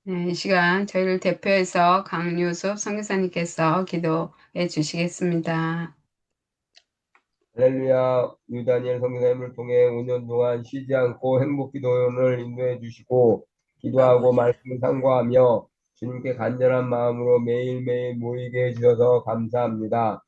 이 시간 저희를 대표해서 강요섭 선교사님께서 기도해 주시겠습니다. 할렐루야. 유다니엘 선교사님을 통해 5년 동안 쉬지 않고 행복 기도원을 인도해 주시고 기도하고 말씀을 상고하며 주님께 간절한 마음으로 매일매일 모이게 해주셔서 감사합니다.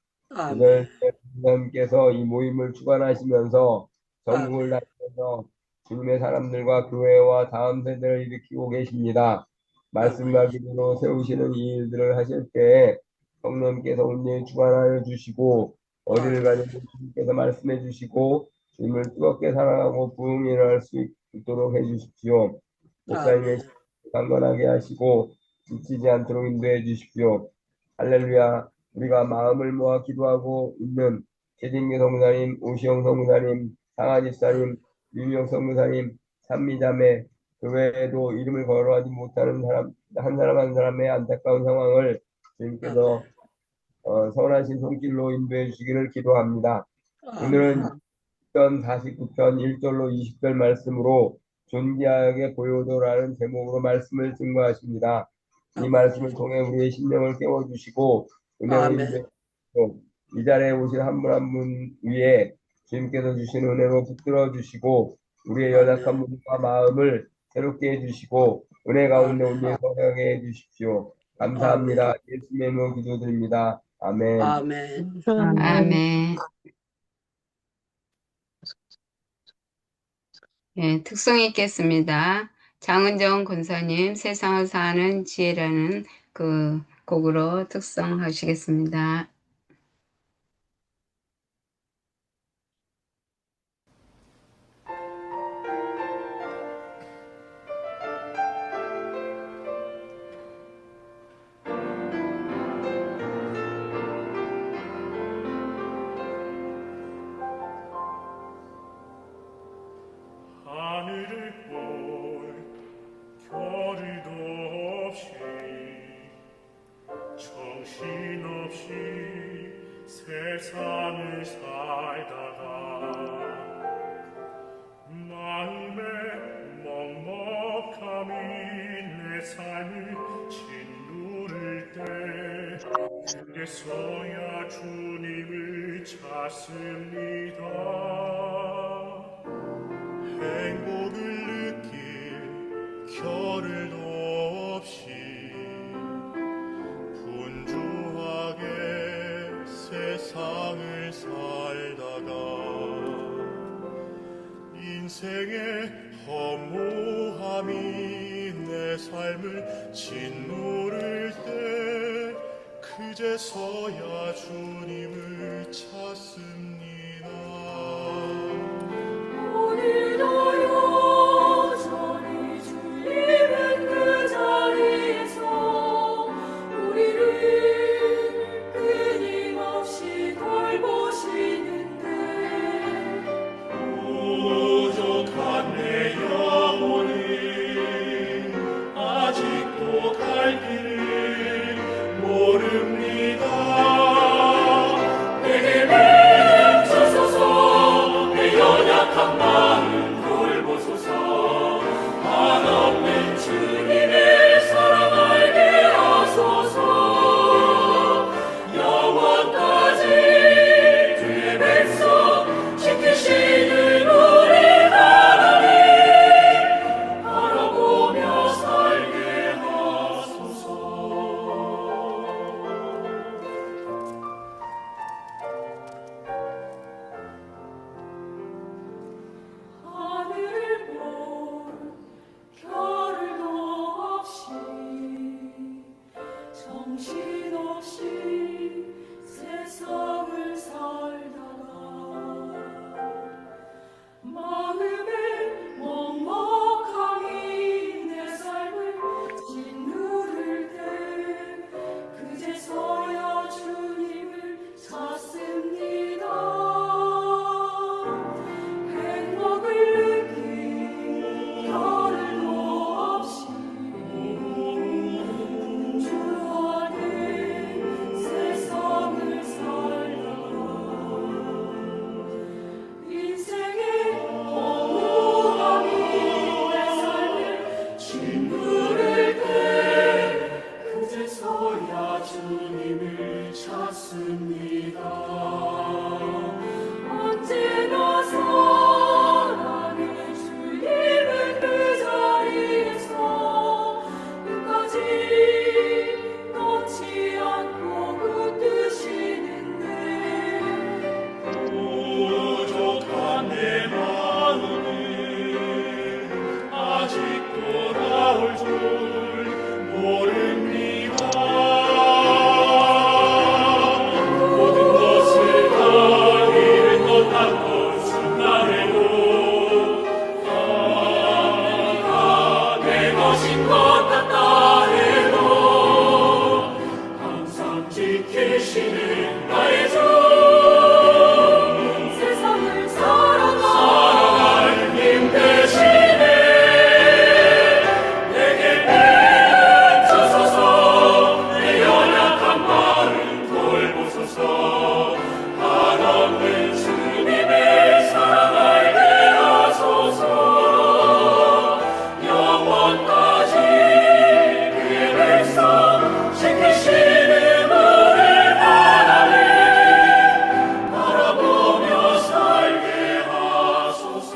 이들 선생님께서 이 모임을 주관하시면서 전국을 다니면서 주님의 사람들과 교회와 다음 세대를 일으키고 계십니다. 말씀과 기도로 세우시는 이 일들을 하실 때에 성령께서 온전히 주관하여 주시고 어디를 가든지 주님께서 말씀해 주시고 주님을 뜨겁게 사랑하고 부흥 일어날 수 있도록 해 주십시오. 목사님의 강건하게 하시고 지치지 않도록 인도해 주십시오. 할렐루야. 우리가 마음을 모아 기도하고 있는 최진규 성사님, 오시영 성사님, 상한 집사님, 윤영 성사님, 산미자매 그 외에도 이름을 거론하지 못하는 사람 한 사람의 안타까운 상황을 주님께서 선하신 손길로 인도해 주시기를 기도합니다. 오늘은 49편 1절로 20절 말씀으로 존귀하게 보여도라는 제목으로 말씀을 증거하십니다. 이 말씀을 통해 우리의 심령을 깨워주시고 은혜로 인도해 주시고 이 자리에 오신 한 분 한 분 위에 주님께서 주신 은혜로 붙들어 주시고 우리의 연약한 몸과 마음을 새롭게 해주시고 은혜 가운데 온전히 서게 해주십시오. 감사합니다. 예수님의 이름으로 기도드립니다. 아멘. 아멘. 예, 특성이 있겠습니다. 장은정 권사님 세상을 사는 지혜라는 그 곡으로 특성하시겠습니다. 하늘을 볼 겨를도 없이 정신없이 세상을 살다가 마음의 먹먹함이 내 삶을 짓누를 때 그래서야 주님을 찾습니다. 행복을 느낄 겨를도 없이 분주한 세상을 살다가 인생의 허무함이 내 삶을 짓누를 때 그제서야 주님을 찾습니다. 오늘도 여전히 주님은 그 자리에서 우리를 끊임없이 돌보시는데 부족한 내 영혼이 아직도 갈 길을 모릅니다. 내게 맺으소서 내 연약한 마음 돌보소서 한없는 주님의 사랑 알게 하소서 영원까지 주의 백성 지키시는 우리 하나님 바라보며 살게 하소서. 하늘을 볼 별도 없이 정신없이 세상을 살다가 마음에 먹먹함이 내 삶을 짓누를 때 그제서야 주님을 찾습니다. 행복을 느낀 겨를도 없이 분주하게 세상을 살다가 인생의 허무함이 내 삶을 짓누를 때 그제서야 주님을 찾습니다. 언제나 사랑의 주님은 그 자리에서 끝까지 놓지 않고 붙드시는데 부족한 내 마음이 아직도 나올 줄 모릅니다. 모든 것을 다 잃은 것 같고 순간에도 내 것인 것 같다 해도 항상 지키시는 나의 주 세상을 살아가 힘 대신에 내게 맺으소서 내 연약한 마음 돌보소서 한없는 주님의 사랑 알게 하소서 영원까지 그의 백성 지키시는 우리 하나님 바라보며 살게 하소서.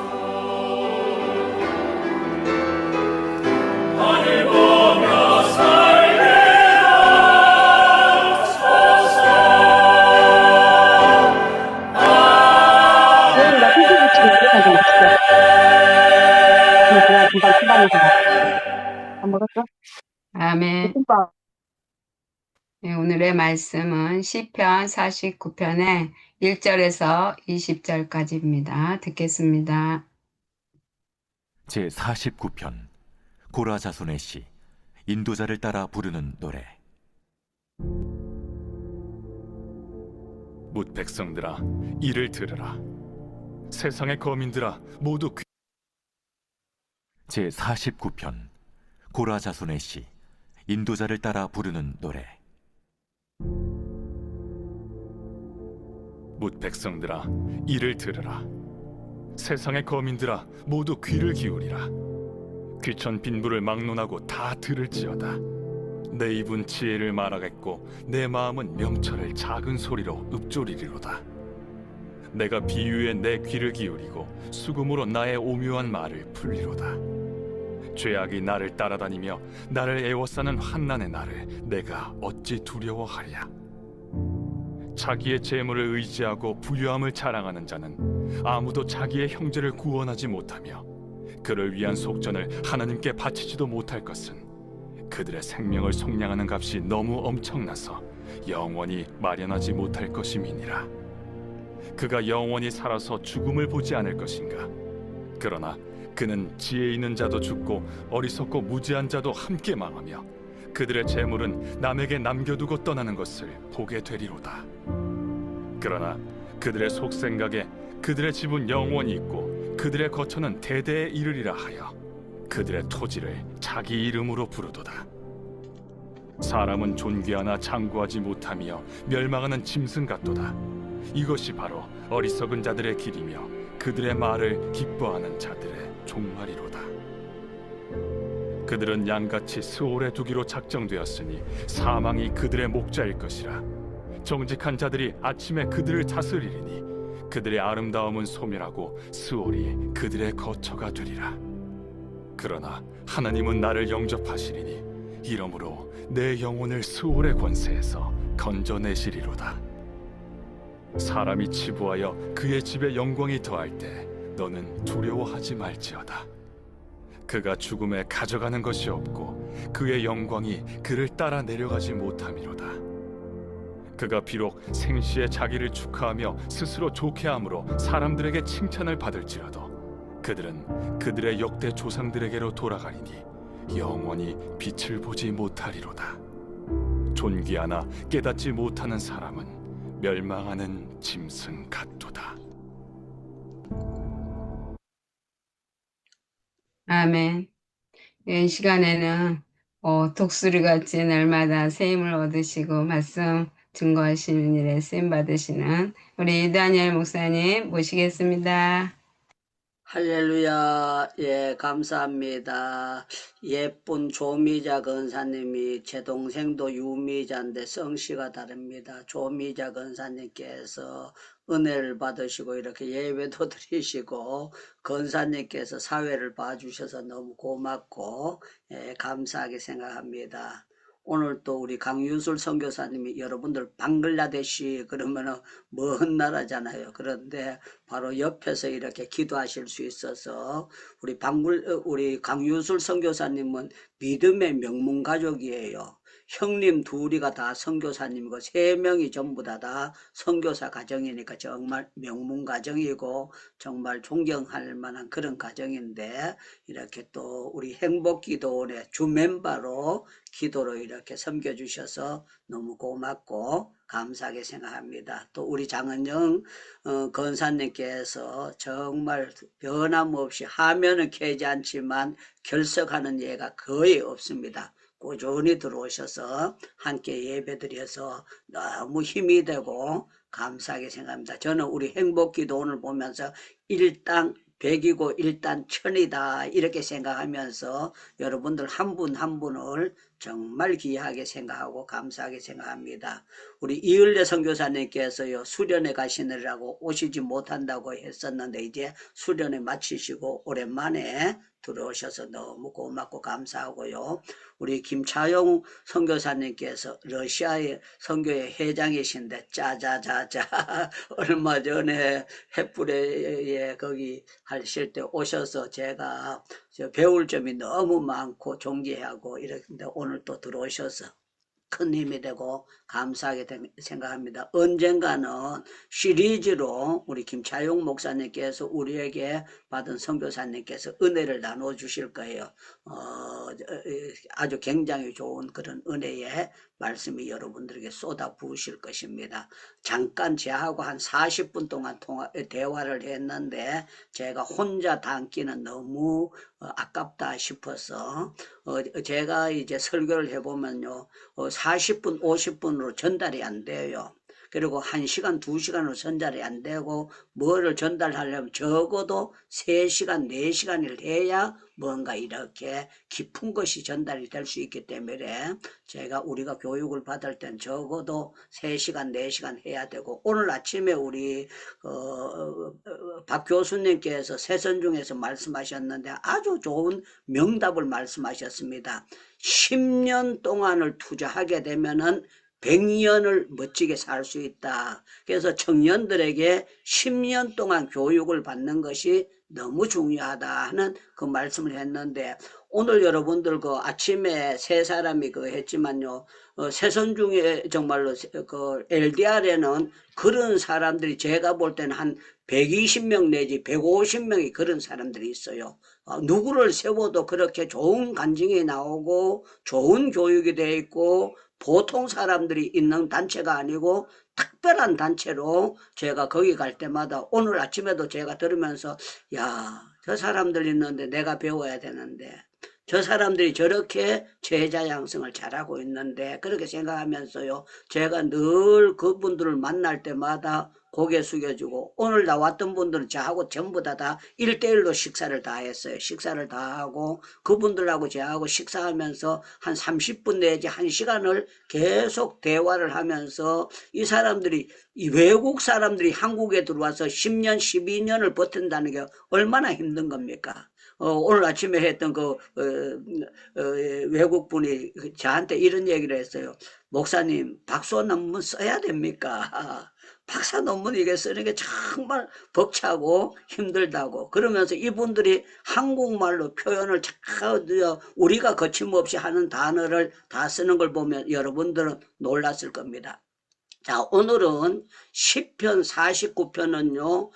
하늘 보며 살게 하소서. 나 피부 붙이고 이렇게 맛있어. 근데 그냥 금방 시방에서 안 먹었어? 아멘. 볶음밥. 네, 오늘의 말씀은 시편 49편의 1절에서 20절까지입니다. 듣겠습니다. 제49편 고라 자손의 시 인도자를 따라 부르는 노래. 뭇 백성들아 이를 들으라. 세상의 거민들아 모두 제49편 고라 자손의 시 인도자를 따라 부르는 노래. 뭇 백성들아 이를 들으라. 세상의 거민들아 모두 귀를 기울이라. 귀천 빈부를 막론하고 다 들을지어다. 내 입은 지혜를 말하겠고 내 마음은 명철을 작은 소리로 읊조리리로다. 내가 비유에 내 귀를 기울이고 수금으로 나의 오묘한 말을 풀리로다. 죄악이 나를 따라다니며 나를 애워싸는 환난의 날을 내가 어찌 두려워하랴. 자기의 재물을 의지하고 부유함을 자랑하는 자는 아무도 자기의 형제를 구원하지 못하며 그를 위한 속전을 하나님께 바치지도 못할 것은 그들의 생명을 속량하는 값이 너무 엄청나서 영원히 마련하지 못할 것임이니라. 그가 영원히 살아서 죽음을 보지 않을 것인가? 그러나 그는 지혜 있는 자도 죽고 어리석고 무지한 자도 함께 망하며 그들의 재물은 남에게 남겨두고 떠나는 것을 보게 되리로다. 그러나 그들의 속생각에 그들의 집은 영원히 있고 그들의 거처는 대대에 이르리라 하여 그들의 토지를 자기 이름으로 부르도다. 사람은 존귀하나 장구하지 못하며 멸망하는 짐승 같도다. 이것이 바로 어리석은 자들의 길이며 그들의 말을 기뻐하는 자들의 종말이로다. 그들은 양같이 스올에 두기로 작정되었으니 사망이 그들의 목자일 것이라. 정직한 자들이 아침에 그들을 다스리리니 그들의 아름다움은 소멸하고 스올이 그들의 거처가 되리라. 그러나 하나님은 나를 영접하시리니 이러므로 내 영혼을 스올의 권세에서 건져내시리로다. 사람이 치부하여 그의 집에 영광이 더할 때 너는 두려워하지 말지어다. 그가 죽음에 가져가는 것이 없고 그의 영광이 그를 따라 내려가지 못함이로다. 그가 비록 생시에 자기를 축하하며 스스로 좋게함으로 사람들에게 칭찬을 받을지라도 그들은 그들의 역대 조상들에게로 돌아가리니 영원히 빛을 보지 못하리로다. 존귀하나 깨닫지 못하는 사람은 멸망하는 짐승 같도다. 아멘. 이 시간에는 독수리같이 날마다 새 힘을 얻으시고 말씀 증거하시는 일에 쓰임 받으시는 우리 이다니엘 목사님 모시겠습니다. 할렐루야. 예, 감사합니다. 예쁜 조미자 권사님이 제 동생도 유미자인데 성씨가 다릅니다. 조미자 권사님께서 은혜를 받으시고 이렇게 예배도 드리시고 권사님께서 사회를 봐주셔서 너무 고맙고 감사하게 생각합니다. 오늘 또 우리 강윤술 선교사님이 여러분들 방글라데시 그러면은 먼 나라잖아요. 그런데 바로 옆에서 이렇게 기도하실 수 있어서 우리 강윤술 선교사님은 믿음의 명문 가족이에요. 형님 둘이가 다 선교사님이고 3명이 전부 다 선교사 가정이니까 정말 명문 가정이고 정말 존경할 만한 그런 가정인데 이렇게 또 우리 행복기도원의 주 멤버로 기도로 이렇게 섬겨주셔서 너무 고맙고 감사하게 생각합니다. 또 우리 장은영 권사님께서 정말 변함없이 화면은 켜지 않지만 결석하는 예가 거의 없습니다. 꾸준히 들어오셔서 함께 예배드려서 너무 힘이 되고 감사하게 생각합니다. 저는 우리 행복기도원을 보면서 일당 100이고 일단 1000이다 이렇게 생각하면서 여러분들 한 분 한 분을 정말 귀하게 생각하고 감사하게 생각합니다. 우리 이을래 선교사님께서요 수련회 가시느라고 오시지 못한다고 했었는데 이제 수련회 마치시고 오랜만에 들어오셔서 너무 고맙고 감사하고요. 우리 김차용 선교사님께서 러시아의 선교회 회장이신데 짜자자자 얼마 전에 햇불에 거기 하실 때 오셔서 제가 배울 점이 너무 많고 존경하고 이렇게 오늘 또 들어오셔서 큰 힘이 되고 감사하게 생각합니다. 언젠가는 시리즈로 우리 김차용 목사님께서 우리에게 받은 선교사님께서 은혜를 나눠주실 거예요. 아주 굉장히 좋은 그런 은혜의 말씀이 여러분들에게 쏟아 부으실 것입니다. 잠깐 저하고 한 40분 동안 대화를 했는데 제가 혼자 담기는 너무 아깝다 싶어서 제가 이제 설교를 해보면요 40분 50분으로 전달이 안 돼요. 그리고 1시간 2시간으로 전달이 안 되고 뭐를 전달하려면 적어도 3시간 4시간을 해야 뭔가 이렇게 깊은 것이 전달이 될 수 있기 때문에 우리가 교육을 받을 땐 적어도 3시간 4시간 해야 되고 오늘 아침에 우리 박 교수님께서 세선 중에서 말씀하셨는데 아주 좋은 명답을 말씀하셨습니다. 10년 동안을 투자하게 되면은 100년을 멋지게 살 수 있다. 그래서 청년들에게 10년 동안 교육을 받는 것이 너무 중요하다 하는 그 말씀을 했는데, 오늘 여러분들 그 아침에 세 사람이 그 했지만요, 세선 중에 정말로 그 LDR에는 그런 사람들이 제가 볼 때는 한 120명 내지 150명이 그런 사람들이 있어요. 누구를 세워도 그렇게 좋은 간증이 나오고 좋은 교육이 되어 있고 보통 사람들이 있는 단체가 아니고 특별한 단체로 제가 거기 갈 때마다, 오늘 아침에도 제가 들으면서 야, 저 사람들 있는데 내가 배워야 되는데, 저 사람들이 저렇게 제자 양성을 잘하고 있는데, 그렇게 생각하면서요, 제가 늘 그분들을 만날 때마다 고개 숙여주고, 오늘 나왔던 분들은 저하고 전부 다 1대1로 식사를 다 했어요. 식사를 다 하고 그분들하고 저하고 식사하면서 한 30분 내지 1시간을 계속 대화를 하면서, 이 사람들이, 이 외국 사람들이 한국에 들어와서 10년 12년을 버틴다는 게 얼마나 힘든 겁니까? 오늘 아침에 했던 외국 분이 저한테 이런 얘기를 했어요. 목사님, 박사 논문 써야 됩니까? 박사 논문 이게 쓰는 게 정말 벅차고 힘들다고. 그러면서 이분들이 한국말로 표현을 잘, 우리가 거침없이 하는 단어를 다 쓰는 걸 보면 여러분들은 놀랐을 겁니다. 자, 오늘은 시편 49편은요,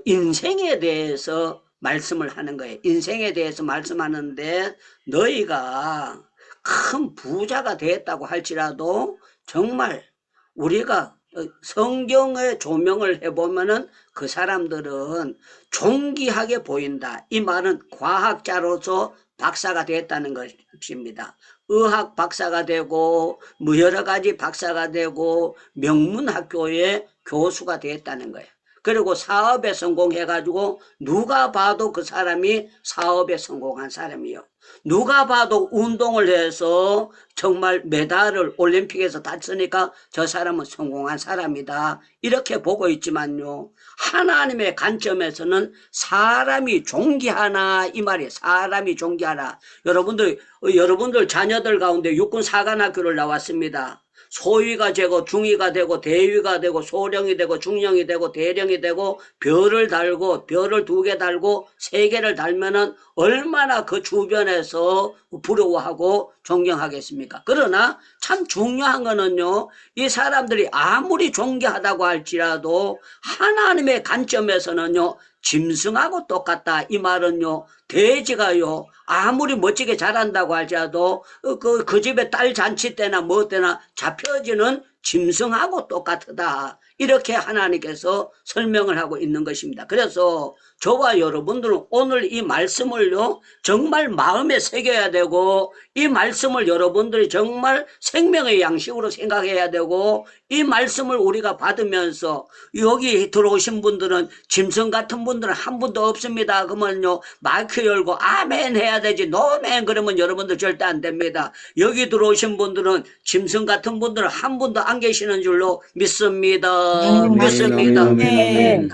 인생에 대해서 말씀을 하는 거예요. 인생에 대해서 말씀하는데, 너희가 큰 부자가 되었다고 할지라도 정말 우리가 성경의 조명을 해보면은 그 사람들은 존귀하게 보인다. 이 말은 과학자로서 박사가 됐다는 것입니다. 의학 박사가 되고 뭐 여러 가지 박사가 되고 명문학교의 교수가 됐다는 거예요. 그리고 사업에 성공해가지고 누가 봐도 그 사람이 사업에 성공한 사람이요. 누가 봐도 운동을 해서 정말 메달을 올림픽에서 땄으니까 저 사람은 성공한 사람이다. 이렇게 보고 있지만요, 하나님의 관점에서는 사람이 존귀하나, 이 말이에요. 사람이 존귀하나. 여러분들 자녀들 가운데 육군 사관학교를 나왔습니다. 소위가 되고 중위가 되고 대위가 되고 소령이 되고 중령이 되고 대령이 되고 별을 달고 별을 2개 달고 3개를 달면은 얼마나 그 주변에서 부러워하고 존경하겠습니까? 그러나 참 중요한 거는요, 이 사람들이 아무리 존경하다고 할지라도 하나님의 관점에서는요, 짐승하고 똑같다. 이 말은요, 돼지가요, 아무리 멋지게 자란다고 할지라도 그 집에 딸 잔치 때나 뭐 때나 잡혀지는 짐승하고 똑같다. 이렇게 하나님께서 설명을 하고 있는 것입니다. 그래서 저와 여러분들은 오늘 이 말씀을요, 정말 마음에 새겨야 되고, 이 말씀을 여러분들이 정말 생명의 양식으로 생각해야 되고, 이 말씀을 우리가 받으면서, 여기 들어오신 분들은 짐승 같은 분들은 한 분도 없습니다. 그러면요, 마이크 열고 아멘 해야 되지, 노멘 그러면 여러분들 절대 안 됩니다. 여기 들어오신 분들은 짐승 같은 분들은 한 분도 안 계시는 줄로 믿습니다. 믿습니다. 네.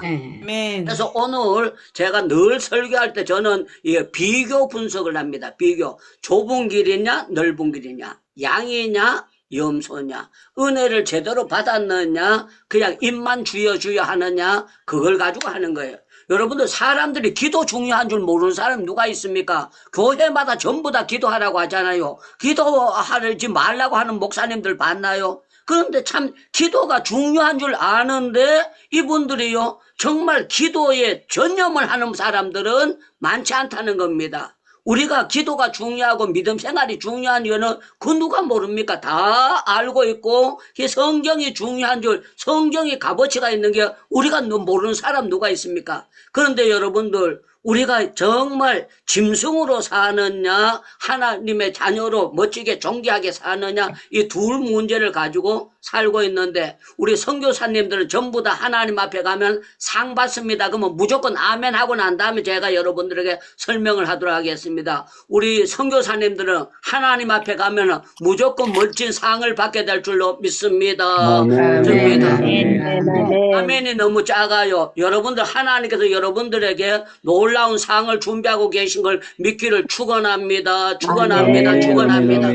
그래서 오늘 제가 늘 설교할 때 저는 이게 비교 분석을 합니다. 비교. 좁은 길이냐 넓은 길이냐, 양이냐 염소냐, 은혜를 제대로 받았느냐 그냥 입만 주여 하느냐, 그걸 가지고 하는 거예요. 여러분들, 사람들이 기도 중요한 줄 모르는 사람 누가 있습니까? 교회마다 전부 다 기도하라고 하잖아요. 기도하지 말라고 하는 목사님들 봤나요? 그런데 참 기도가 중요한 줄 아는데 이분들이요, 정말 기도에 전념을 하는 사람들은 많지 않다는 겁니다. 우리가 기도가 중요하고 믿음 생활이 중요한 이유는 그 누가 모릅니까? 다 알고 있고, 성경이 중요한 줄, 성경이 값어치가 있는 게 우리가 모르는 사람 누가 있습니까? 그런데 여러분들, 우리가 정말 짐승으로 사느냐 하나님의 자녀로 멋지게 존귀하게 사느냐, 이 둘 문제를 가지고 살고 있는데, 우리 선교사님들은 전부 다 하나님 앞에 가면 상 받습니다. 그러면 무조건 아멘 하고 난 다음에 제가 여러분들에게 설명을 하도록 하겠습니다. 우리 선교사님들은 하나님 앞에 가면 무조건 멋진 상을 받게 될 줄로 믿습니다. 믿습니다. 아멘이 너무 작아요. 여러분들, 하나님께서 여러분들에게 놀라운 상을 준비하고 계신 걸 믿기를 축원합니다. 축원합니다. 축원합니다.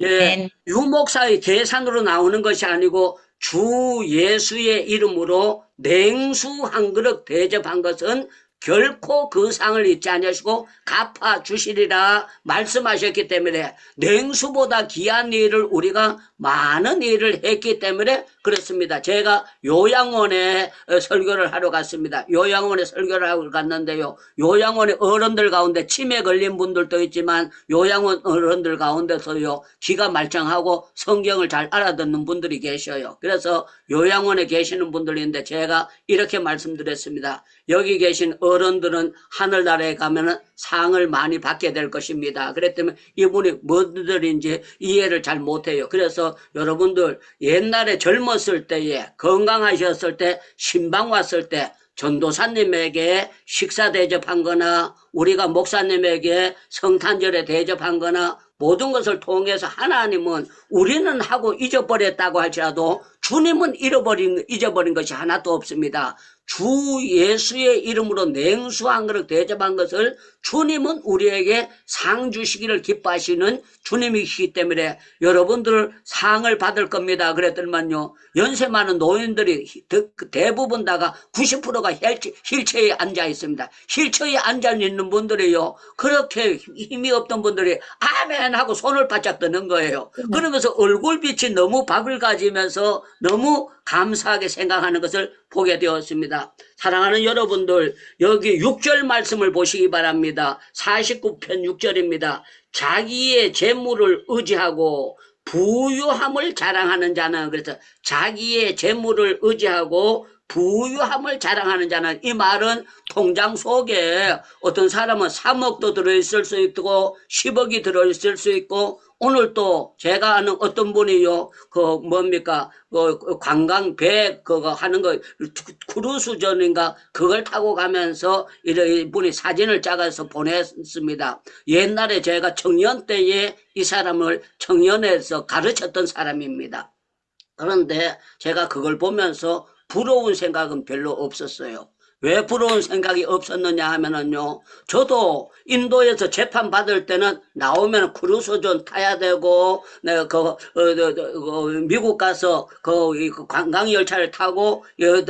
예, 유목사의 계산으로 나오는 것이 아니고 주 예수의 이름으로 냉수 한 그릇 대접한 것은 결코 그 상을 잊지 아니하시고 갚아 주시리라 말씀하셨기 때문에 냉수보다 귀한 일을 우리가 많은 일을 했기 때문에 그렇습니다. 제가 요양원에 설교를 하러 갔습니다. 요양원에 설교를 하러 갔는데요. 요양원의 어른들 가운데 치매 걸린 분들도 있지만 요양원 어른들 가운데서요. 귀가 말짱하고 성경을 잘 알아듣는 분들이 계셔요. 그래서 요양원에 계시는 분들인데 제가 이렇게 말씀드렸습니다. 여기 계신 어른들은 하늘나라에 가면은 상을 많이 받게 될 것입니다. 그랬더니 이분이 뭐들인지 이해를 잘 못해요. 그래서 여러분들 옛날에 젊었을 때에 건강하셨을 때 신방 왔을 때 전도사님에게 식사 대접한 거나 우리가 목사님에게 성탄절에 대접한 거나 모든 것을 통해서 하나님은 우리는 하고 잊어버렸다고 할지라도 주님은 잊어버린 것이 하나도 없습니다. 주 예수의 이름으로 냉수 한 그릇 대접한 것을 주님은 우리에게 상 주시기를 기뻐하시는 주님이시기 때문에 여러분들 상을 받을 겁니다. 그랬더니만요. 연세 많은 노인들이 대부분 다가 90%가 휠체어에 앉아 있습니다. 휠체어에 앉아 있는 분들이요. 그렇게 힘이 없던 분들이 아멘 하고 손을 바짝 드는 거예요. 그러면서 얼굴빛이 너무 바글가지면서 너무 감사하게 생각하는 것을 보게 되었습니다. 사랑하는 여러분들, 여기 6절 말씀을 보시기 바랍니다. 49편 6절입니다. 자기의 재물을 의지하고 부유함을 자랑하는 자는, 그래서 자기의 재물을 의지하고 부유함을 자랑하는 자는, 이 말은 통장 속에 어떤 사람은 3억도 들어있을 수 있고 10억이 들어있을 수 있고, 오늘 또 제가 아는 어떤 분이요, 관광 배 그거 하는 거 크루즈전인가 그걸 타고 가면서 이분이 사진을 찍어서 보냈습니다. 옛날에 제가 청년 때에 이 사람을 청년에서 가르쳤던 사람입니다. 그런데 제가 그걸 보면서 부러운 생각은 별로 없었어요. 왜 부러운 생각이 없었느냐 하면은요, 저도 인도에서 재판 받을 때는 나오면 크루즈전 타야 되고, 내가 미국 가서 관광 열차를 타고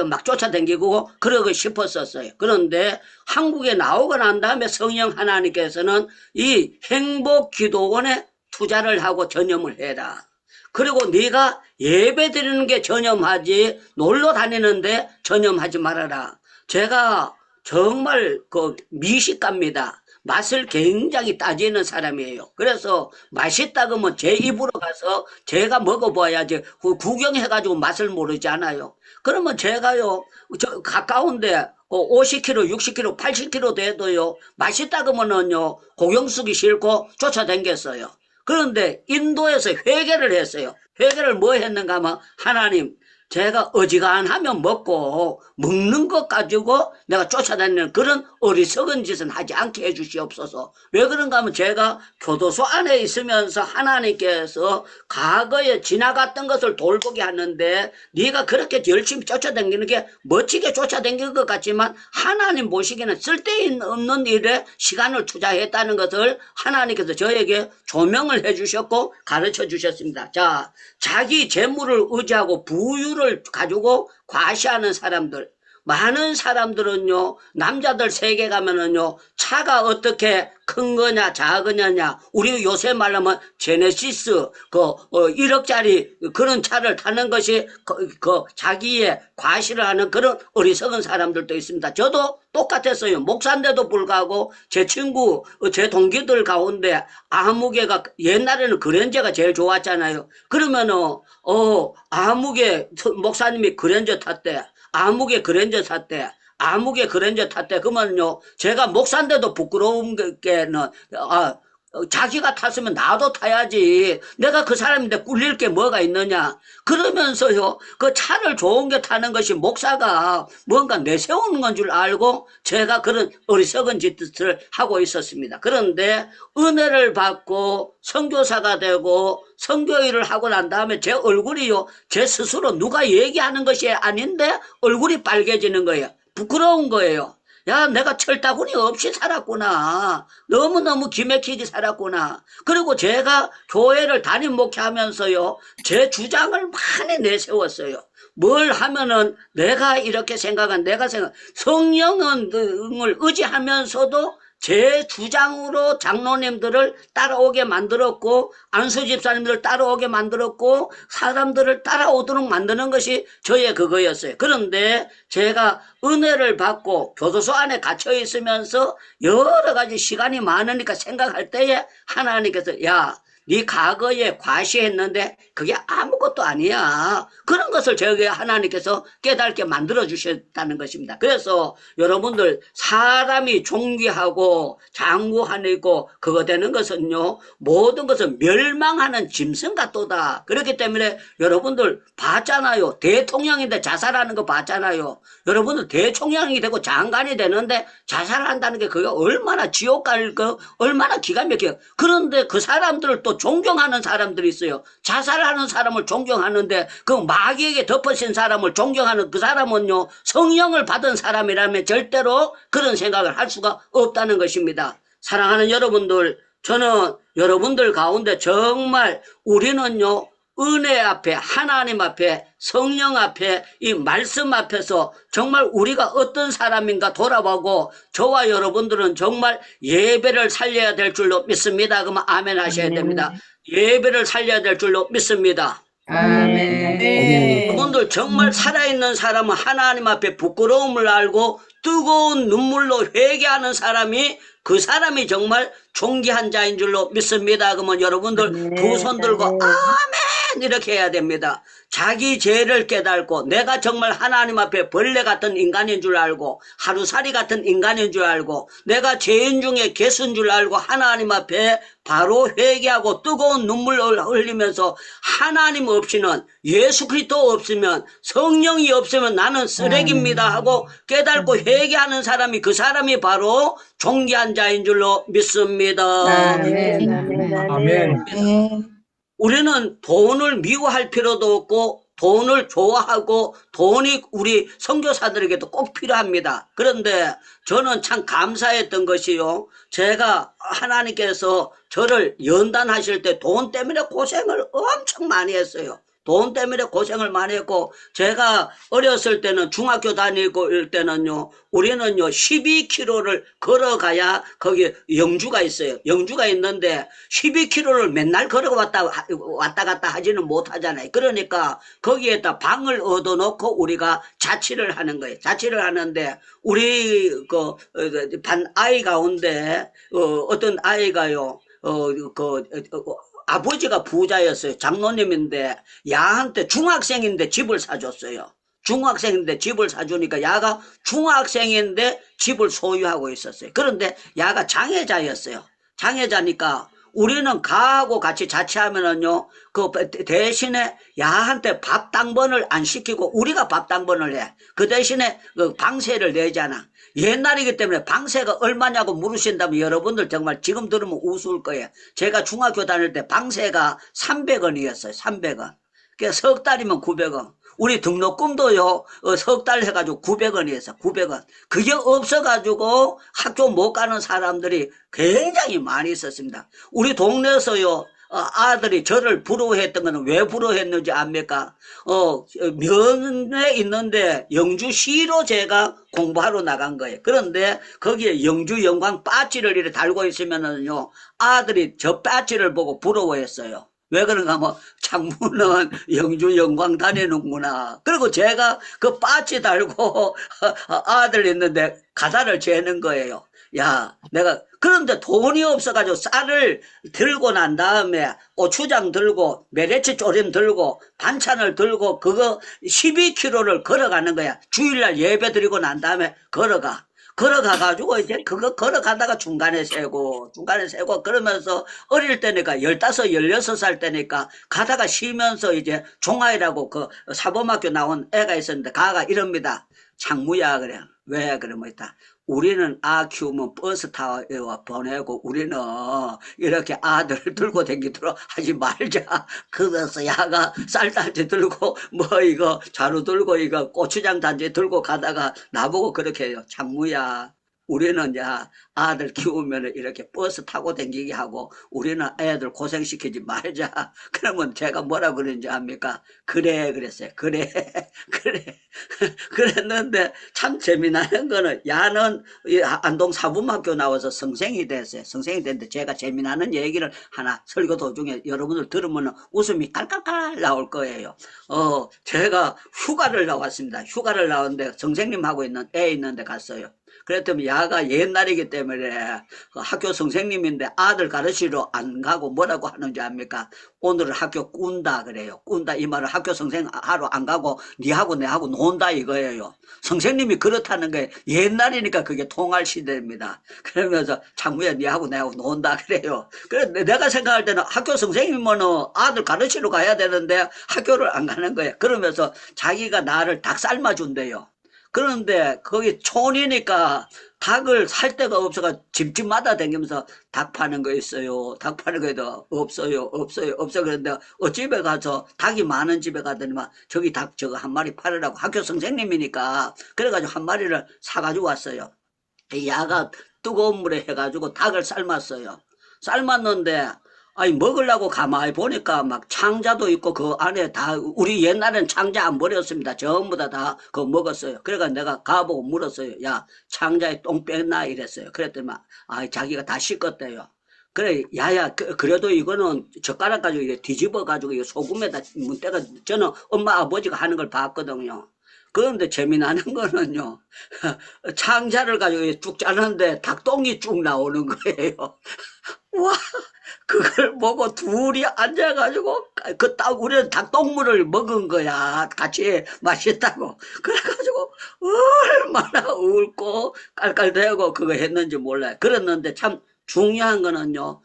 막 쫓아다니고 그러고 싶었었어요. 그런데 한국에 나오고 난 다음에 성령 하나님께서는 이 행복 기도원에 투자를 하고 전념을 해라. 그리고 네가 예배 드리는 게 전념하지 놀러 다니는데 전념하지 말아라. 제가 정말 미식가입니다. 맛을 굉장히 따지는 사람이에요. 그래서 맛있다 그러면 제 입으로 가서 제가 먹어봐야지 구경해가지고 맛을 모르지 않아요. 그러면 제가요, 가까운데 50km, 60km, 80km 돼도요, 맛있다 그러면은요, 고경 쓰기 싫고 쫓아다녔어요. 그런데 인도에서 회개를 했어요. 회개를 뭐 했는가 하면, 하나님, 제가 어지간하면 먹고 먹는 것 가지고 내가 쫓아다니는 그런 어리석은 짓은 하지 않게 해주시옵소서. 왜 그런가 하면 제가 교도소 안에 있으면서 하나님께서 과거에 지나갔던 것을 돌보게 하는데, 네가 그렇게 열심히 쫓아다니는 게 멋지게 쫓아다니는 것 같지만 하나님 보시기에는 쓸데없는 일에 시간을 투자했다는 것을 하나님께서 저에게 조명을 해주셨고 가르쳐 주셨습니다. 자, 자기 재물을 의지하고 부유를 가지고 과시하는 사람들, 많은 사람들은요, 남자들 세계 가면은요, 차가 어떻게 큰 거냐, 작으냐냐, 우리 요새 말하면 제네시스, 1억짜리 그런 차를 타는 것이 자기의 과시를 하는 그런 어리석은 사람들도 있습니다. 저도 똑같았어요. 목사인데도 불구하고 제 친구, 제 동기들 가운데 아무개가, 옛날에는 그랜저가 제일 좋았잖아요. 그러면은, 아무개 목사님이 그랜저 탔대. 아무개 그랜저 탔대. 아무개 그랜저 탔대. 그러면요, 제가 목사인데도 부끄러운 게는, 자기가 탔으면 나도 타야지. 내가 그 사람인데 꿀릴 게 뭐가 있느냐. 그러면서요, 그 차를 좋은 게 타는 것이 목사가 뭔가 내세우는 건 줄 알고 제가 그런 어리석은 짓을 하고 있었습니다. 그런데 은혜를 받고 선교사가 되고 선교일을 하고 난 다음에 제 얼굴이요, 제 스스로 누가 얘기하는 것이 아닌데 얼굴이 빨개지는 거예요. 부끄러운 거예요. 야, 내가 철다구니 없이 살았구나. 너무너무 기맥히게 살았구나. 그리고 제가 교회를 담임 목회하면서요, 제 주장을 많이 내세웠어요. 뭘 하면은 내가 이렇게 성령을 의지하면서도 제 주장으로 장로님들을 따라오게 만들었고, 안수 집사님들을 따라오게 만들었고, 사람들을 따라오도록 만드는 것이 저의 그거였어요. 그런데 제가 은혜를 받고 교도소 안에 갇혀 있으면서 여러 가지 시간이 많으니까 생각할 때에 하나님께서, 야, 네 과거에 과시했는데 그게 아무것도 아니야. 그런 것을 저에게 하나님께서 깨닫게 만들어 주셨다는 것입니다. 그래서 여러분들, 사람이 존귀하고 장구하고 그거 되는 것은요, 모든 것은 멸망하는 짐승 같도다. 그렇기 때문에 여러분들 봤잖아요. 대통령인데 자살하는 거 봤잖아요. 여러분들 대통령이 되고 장관이 되는데 자살한다는 게 그게 얼마나 지옥 갈 거, 얼마나 기가 막혀요. 그런데 그 사람들을 또 존경하는 사람들이 있어요. 자살하는 사람을 존경하는데 그 마귀에게 덮어진 사람을 존경하는 그 사람은요, 성령을 받은 사람이라면 절대로 그런 생각을 할 수가 없다는 것입니다. 사랑하는 여러분들, 저는 여러분들 가운데 정말 우리는요, 은혜 앞에, 하나님 앞에, 성령 앞에, 이 말씀 앞에서 정말 우리가 어떤 사람인가 돌아보고, 저와 여러분들은 정말 예배를 살려야 될 줄로 믿습니다. 그러면 아멘 하셔야 됩니다. 예배를 살려야 될 줄로 믿습니다. 아멘. 여러분들 정말 살아있는 사람은 하나님 앞에 부끄러움을 알고 뜨거운 눈물로 회개하는 사람이, 그 사람이 정말 존귀한 자인 줄로 믿습니다. 그러면 여러분들 두 손 들고 아멘 이렇게 해야 됩니다. 자기 죄를 깨닫고 내가 정말 하나님 앞에 벌레 같은 인간인 줄 알고 하루살이 같은 인간인 줄 알고 내가 죄인 중에 개수인 줄 알고 하나님 앞에 바로 회개하고 뜨거운 눈물을 흘리면서 하나님 없이는, 예수 그리스도 없으면, 성령이 없으면 나는 쓰레기입니다 하고 깨닫고 회개하는 사람이, 그 사람이 바로 존귀한 자인 줄로 믿습니다. 아멘. 우리는 돈을 미워할 필요도 없고 돈을 좋아하고 돈이 우리 선교사들에게도 꼭 필요합니다. 그런데 저는 참 감사했던 것이요, 제가 하나님께서 저를 연단하실 때 돈 때문에 고생을 엄청 많이 했어요. 돈 때문에 고생을 많이 했고, 제가 어렸을 때는 중학교 다니고 이럴 때는요, 우리는요 12km를 걸어가야 거기 영주가 있어요. 영주가 있는데 12km를 맨날 걸어왔다 갔다 하지는 못하잖아요. 그러니까 거기에다 방을 얻어놓고 우리가 자취를 하는 거예요. 자취를 하는데 우리 반 아이 가운데 어떤 아이가요, 아버지가 부자였어요. 장로님인데 야한테 중학생인데 집을 사줬어요. 중학생인데 집을 사주니까 야가 중학생인데 집을 소유하고 있었어요. 그런데 야가 장애자였어요. 장애자니까 우리는 가하고 같이 자취하면은요, 그 대신에 야한테 밥 당번을 안 시키고 우리가 밥 당번을 해. 그 대신에 그 방세를 내잖아. 옛날이기 때문에 방세가 얼마냐고 물으신다면 여러분들 정말 지금 들으면 우스울 거예요. 제가 중학교 다닐 때 방세가 300원이었어요. 300원. 그러니까 석 달이면 900원. 우리 등록금도요, 석 달 해가지고 900원이었어. 900원. 그게 없어가지고 학교 못 가는 사람들이 굉장히 많이 있었습니다. 우리 동네에서요, 아들이 저를 부러워했던 거는 왜 부러워했는지 압니까? 면에 있는데 영주시로 제가 공부하러 나간 거예요. 그런데 거기에 영주 영광 배지를 이렇게 달고 있으면은요, 아들이 저 배지를 보고 부러워했어요. 왜 그런가 하면 장모는 영주 영광 다니는구나. 그리고 제가 그 배지 달고 아들 있는데 가사를 재는 거예요. 야, 내가 그런데 돈이 없어가지고 쌀을 들고 난 다음에 고추장 들고 메레치 조림 들고 반찬을 들고 그거 12km를 걸어가는 거야. 주일날 예배 드리고 난 다음에 걸어가가지고 이제 그거 걸어가다가 중간에 세고 그러면서 어릴 때니까 15, 16살 때니까 가다가 쉬면서 이제 종아이라고 그 사범학교 나온 애가 있었는데 가가 이럽니다. 장무야 그래. 왜 그러면 있다. 우리는 아 키우면 버스 타와 보내고 우리는 이렇게 아들 들고 다니도록 하지 말자. 그래서 야가 쌀단지 들고 뭐 이거 자루 들고 이거 고추장 단지 들고 가다가 나보고 그렇게 해요. 장무야, 우리는 이제 아들 키우면 이렇게 버스 타고 다니게 하고 우리는 애들 고생시키지 말자. 그러면 제가 뭐라 그러는지 압니까? 그래 그랬어요. 그래 그래 그랬는데 참 재미나는 거는 야는 안동 사범학교 나와서 선생이 됐어요. 선생이 됐는데 제가 재미나는 얘기를 하나 설교 도중에 여러분들 들으면 웃음이 깔깔깔 나올 거예요. 제가 휴가를 나왔습니다. 휴가를 나왔는데 선생님하고 있는 애 있는데 갔어요. 그랬더니 야가 옛날이기 때문에 학교 선생님인데 아들 가르치러 안 가고 뭐라고 하는지 압니까? 오늘 학교 꾼다 그래요. 꾼다 이 말은 학교 선생 하러 안 가고 니하고 내하고 논다 이거예요. 선생님이 그렇다는 게 옛날이니까 그게 통할 시대입니다. 그러면서 장무야 니하고 내하고 논다 그래요. 그래 내가 생각할 때는 학교 선생님은 아들 가르치러 가야 되는데 학교를 안 가는 거예요. 그러면서 자기가 나를 닭 삶아준대요. 그런데 거기 촌이니까 닭을 살 데가 없어가 집집마다 다니면서 닭 파는 거 있어요. 닭 파는 거에도 없어요. 그런데 집에 가서 닭이 많은 집에 가더니만 저기 닭 저거 한 마리 팔으라고 학교 선생님이니까 그래가지고 한 마리를 사가지고 왔어요. 야가 뜨거운 물에 해가지고 닭을 삶았어요. 삶았는데 아니 먹으려고 가만히 보니까 막 창자도 있고 그 안에 다 우리 옛날엔 창자 안 버렸습니다. 전부 다 그거 먹었어요. 그래가 내가 가보고 물었어요. 야 창자에 똥 뺐나 이랬어요. 그랬더니 막 자기가 다 씻었대요. 그래 야야 그래도 이거는 젓가락 가지고 이렇게 뒤집어 가지고 이 소금에다 문대가 저는 엄마 아버지가 하는 걸 봤거든요. 그런데 재미나는 거는요. 창자를 가지고 쭉 자르는데 닭똥이 쭉 나오는 거예요. 와 그걸 보고 둘이 앉아가지고 우리는 닭똥물을 먹은 거야. 같이 맛있다고. 그래가지고 얼마나 울고 깔깔대고 그거 했는지 몰라요. 그랬는데 참 중요한 거는요.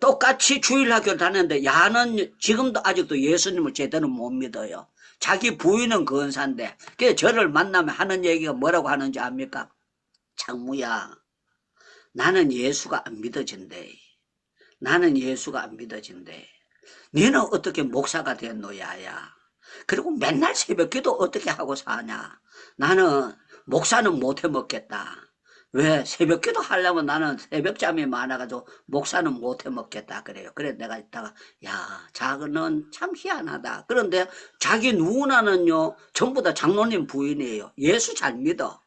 똑같이 주일학교를 다녔는데 야는 지금도 아직도 예수님을 제대로 못 믿어요. 자기 부인은 근사인데 그래서 저를 만나면 하는 얘기가 뭐라고 하는지 압니까? 장무야 나는 예수가 안 믿어진대. 나는 예수가 안 믿어진대. 너는 어떻게 목사가 됐노 야야. 그리고 맨날 새벽기도 어떻게 하고 사냐. 나는 목사는 못해 먹겠다. 왜? 새벽기도 하려면 나는 새벽잠이 많아가지고 목사는 못해 먹겠다 그래요. 그래 내가 있다가 야 자그는 참 희한하다. 그런데 자기 누나는요 전부 다 장로님 부인이에요. 예수 잘 믿어.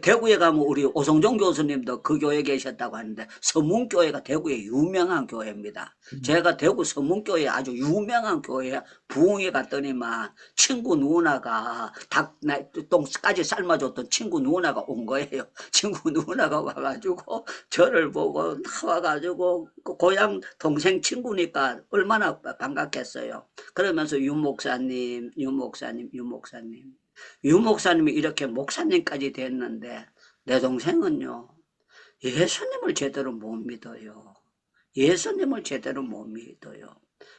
대구에 가면 우리 오성종 교수님도 그 교회에 계셨다고 하는데 서문교회가 대구의 유명한 교회입니다. 제가 대구 서문교회 아주 유명한 교회에 부흥회 갔더니만 친구 누나가 닭똥까지 삶아줬던 친구 누나가 온 거예요. 친구 누나가 와가지고 저를 보고 나와가지고 고향 동생 친구니까 얼마나 반갑겠어요. 그러면서 유 목사님이 이렇게 목사님까지 됐는데 내 동생은요 예수님을 제대로 못 믿어요. 예수님을 제대로 못 믿어요.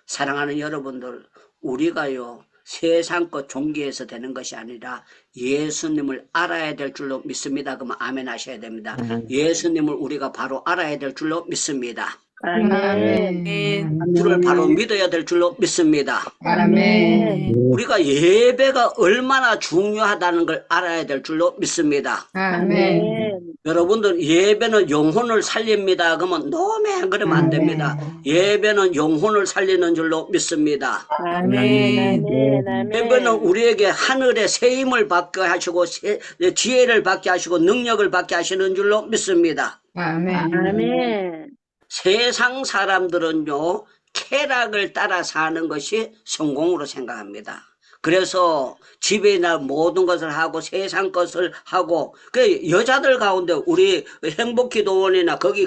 사랑하는 여러분들 우리가요 세상 것 종교에서 되는 것이 아니라 예수님을 알아야 될 줄로 믿습니다. 그러면 아멘 하셔야 됩니다. 예수님을 우리가 바로 알아야 될 줄로 믿습니다. 아멘. 주를 바로 믿어야 될 줄로 믿습니다. 아멘. 우리가 예배가 얼마나 중요하다는 걸 알아야 될 줄로 믿습니다. 아멘. 여러분들 예배는 영혼을 살립니다. 그러면 너무 그러면 안 됩니다. 예배는 영혼을 살리는 줄로 믿습니다. 아멘. 예배는 우리에게 하늘의 새 힘을 받게 하시고 지혜를 받게 하시고 능력을 받게 하시는 줄로 믿습니다. 아멘. 세상 사람들은요 쾌락을 따라 사는 것이 성공으로 생각합니다. 그래서 집에나 모든 것을 하고 세상 것을 하고 그 여자들 가운데 우리 행복기도원이나 거기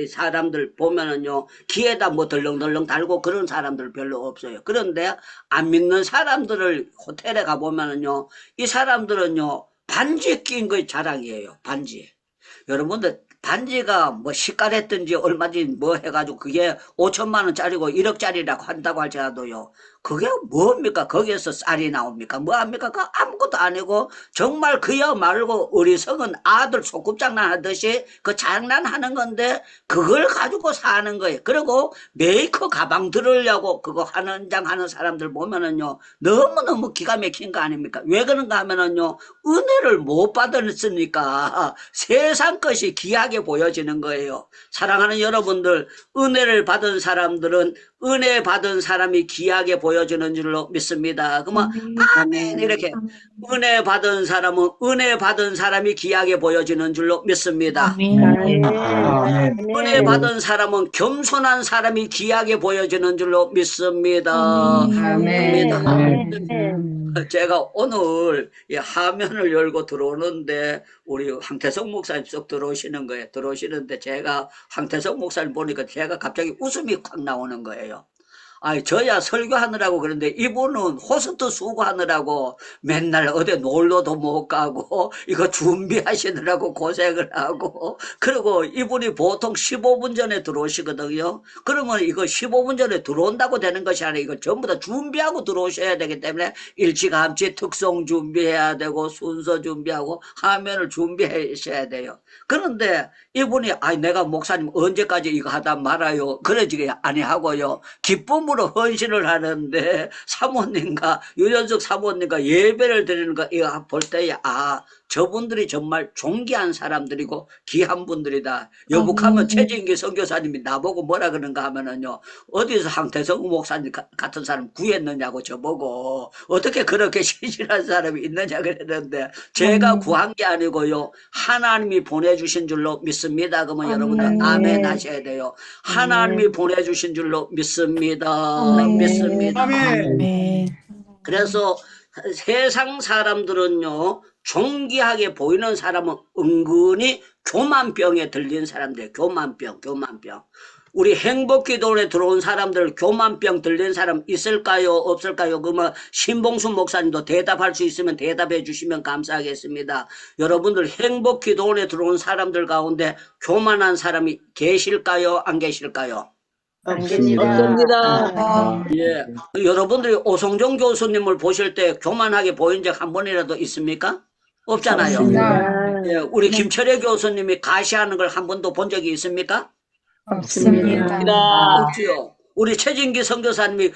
사람들 보면은요 귀에다 뭐 덜렁덜렁 달고 그런 사람들 별로 없어요. 그런데 안 믿는 사람들을 호텔에 가보면은요 이 사람들은요 반지 낀 거의 자랑이에요. 반지. 여러분들 반지가 뭐 시가랬든지 얼마든지 뭐 해가지고 그게 5천만 원짜리고 1억짜리라고 한다고 할지라도요. 그게 뭡니까? 거기에서 쌀이 나옵니까? 뭐 합니까? 그 아무것도 아니고 정말 그야말로 어리석은 아들 소꿉장난 하듯이 그 장난하는 건데 그걸 가지고 사는 거예요. 그리고 메이커 가방 들으려고 그거 하는 장 하는 사람들 보면은요. 너무너무 기가 막힌 거 아닙니까? 왜 그런가 하면은요. 은혜를 못 받았으니까 세상 것이 귀하게 보여지는 거예요. 사랑하는 여러분들, 은혜를 받은 사람들은 은혜 받은 사람이 귀하게 보여지는 줄로 믿습니다. 그러면 아멘 이렇게 은혜 받은 사람은 은혜 받은 사람이 귀하게 보여지는 줄로 믿습니다. 아멘. 은혜 받은 사람은 겸손한 사람이 귀하게 보여지는 줄로 믿습니다. 제가 오늘 이 화면을 열고 들어오는데 우리 황태성 목사님 쏙 들어오시는 거예요. 들어오시는데 제가 황태성 목사님 보니까 제가 갑자기 웃음이 확 나오는 거예요. 아니 저야 설교하느라고 그런데 이분은 호스트 수고하느라고 맨날 어디 놀러도 못 가고 이거 준비하시느라고 고생을 하고 그리고 이분이 보통 15분 전에 들어오시거든요. 그러면 이거 15분 전에 들어온다고 되는 것이 아니라 이거 전부 다 준비하고 들어오셔야 되기 때문에 일찌감치 특송 준비해야 되고 순서 준비하고 화면을 준비하셔야 돼요. 그런데 이분이 아니 내가 목사님 언제까지 이거 하다 말아요. 그러지 아니하고요. 기쁨으로 헌신을 하는데 사모님과 유연석 사모님과 예배를 드리는 거 이거 볼 때에 아 저분들이 정말 존귀한 사람들이고 귀한 분들이다. 여북하면 최진기 선교사님이 나보고 뭐라 그런가 하면은요. 어디서 황태성 목사님 같은 사람 구했느냐고 저보고 어떻게 그렇게 신실한 사람이 있느냐 그랬는데 제가 구한 게 아니고요. 하나님이 보내주신 줄로 믿습니다. 그러면 여러분들 아멘 하셔야 돼요. 하나님이 보내주신 줄로 믿습니다. 믿습니다. 그래서 세상 사람들은요. 존귀하게 보이는 사람은 은근히 교만병에 들린 사람들, 교만병. 우리 행복기도원에 들어온 사람들 교만병 들린 사람 있을까요? 없을까요? 그러면 신봉수 목사님도 대답할 수 있으면 대답해 주시면 감사하겠습니다. 여러분들 행복기도원에 들어온 사람들 가운데 교만한 사람이 계실까요? 안 계실까요? 없습니다. 예. 여러분들이 오성종 교수님을 보실 때 교만하게 보인 적 한 번이라도 있습니까? 없잖아요. 예. 우리 김철애 교수님이 가시하는 걸 한 번도 본 적이 있습니까? 없지요. 우리 최진기 선교사님이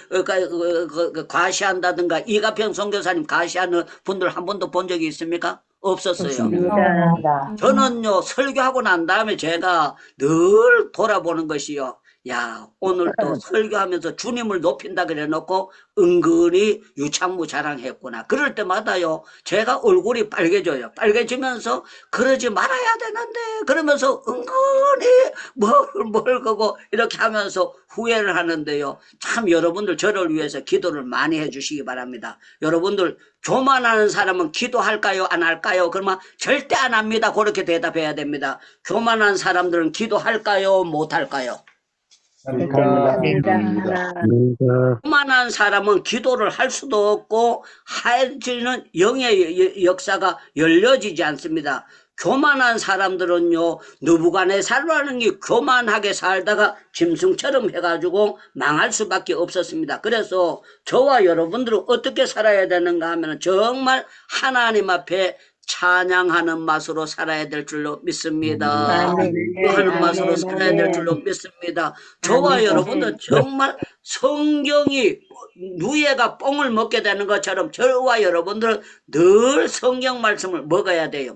과시한다든가 이가평 선교사님 과시하는 분들 한 번도 본 적이 있습니까? 없었어요. 저는요 설교하고 난 다음에 제가 늘 돌아보는 것이요. 야 오늘 또 설교하면서 주님을 높인다 그래 놓고 은근히 유창무 자랑했구나. 그럴 때마다요 제가 얼굴이 빨개져요. 빨개지면서 그러지 말아야 되는데 그러면서 은근히 뭘 그거 이렇게 하면서 후회를 하는데요. 참 여러분들 저를 위해서 기도를 많이 해주시기 바랍니다. 여러분들 교만하는 사람은 기도할까요? 안 할까요? 그러면 절대 안 합니다. 그렇게 대답해야 됩니다. 교만한 사람들은 기도할까요? 못 할까요? 교만한 사람은 기도를 할 수도 없고 할지는 영의 역사가 열려지지 않습니다. 교만한 사람들은요 느부갓네살이라는 게 교만하게 살다가 짐승처럼 해가지고 망할 수밖에 없었습니다. 그래서 저와 여러분들은 어떻게 살아야 되는가 하면 정말 하나님 앞에 찬양하는 맛으로 살아야 될 줄로 믿습니다. 하는 맛으로 살아야 될 줄로 믿습니다. 저와 여러분은 정말 성경이 누에가 뽕을 먹게 되는 것처럼 저와 여러분들은 늘 성경 말씀을 먹어야 돼요.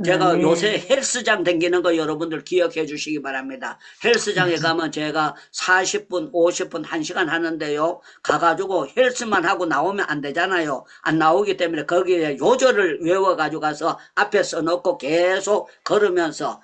제가 요새 헬스장 다니는 거 여러분들 기억해 주시기 바랍니다. 헬스장에 가면 제가 40분, 50분, 1시간 하는데요. 가가지고 헬스만 하고 나오면 안 되잖아요. 안 나오기 때문에 거기에 요절을 외워가지고 가서 앞에 써놓고 계속 걸으면서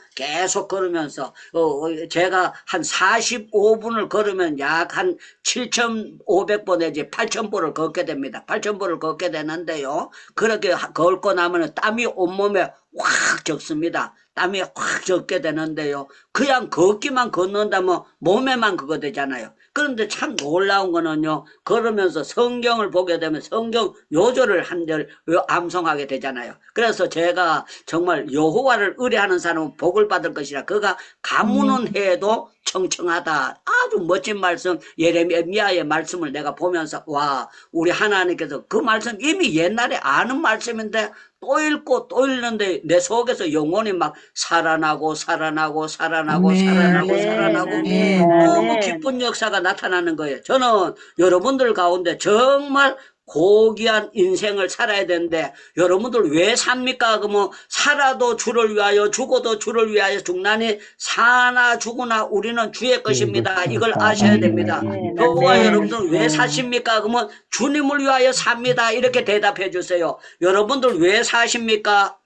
제가 한 45분을 걸으면 약 한 7,500보 내지 8,000보를 걷게 됩니다. 8,000보를 걷게 되는데요. 그렇게 걷고 나면 땀이 온몸에 확 적습니다. 땀이 확 적게 되는데요. 그냥 걷기만 걷는다면 몸에만 그거 되잖아요. 그런데 참 놀라운 거는요, 걸으면서 성경을 보게 되면 성경 요절을 한 절 암송하게 되잖아요. 그래서 제가 정말 여호와를 의뢰하는 사람은 복을 받을 것이라. 그가 가문은 해도 청청하다. 아주 멋진 말씀, 예레미야의 말씀을 내가 보면서 와, 우리 하나님께서 그 말씀 이미 옛날에 아는 말씀인데 또 읽고 또 읽는데 내 속에서 영혼이 막 살아나고 살아나고 살아나고 살아나고 아멘. 살아나고 아멘. 너무 아멘. 기쁜 역사가 나타나는 거예요. 저는 여러분들 가운데 정말 고귀한 인생을 살아야 되는데 여러분들 왜 삽니까? 그러면 살아도 주를 위하여 죽어도 주를 위하여 죽나니 사나 죽으나 우리는 주의 것입니다. 이걸 아셔야 됩니다. 저와 아멘. 여러분들 왜 사십니까? 그러면 주님을 위하여 삽니다. 이렇게 대답해 주세요. 여러분들 왜 사십니까?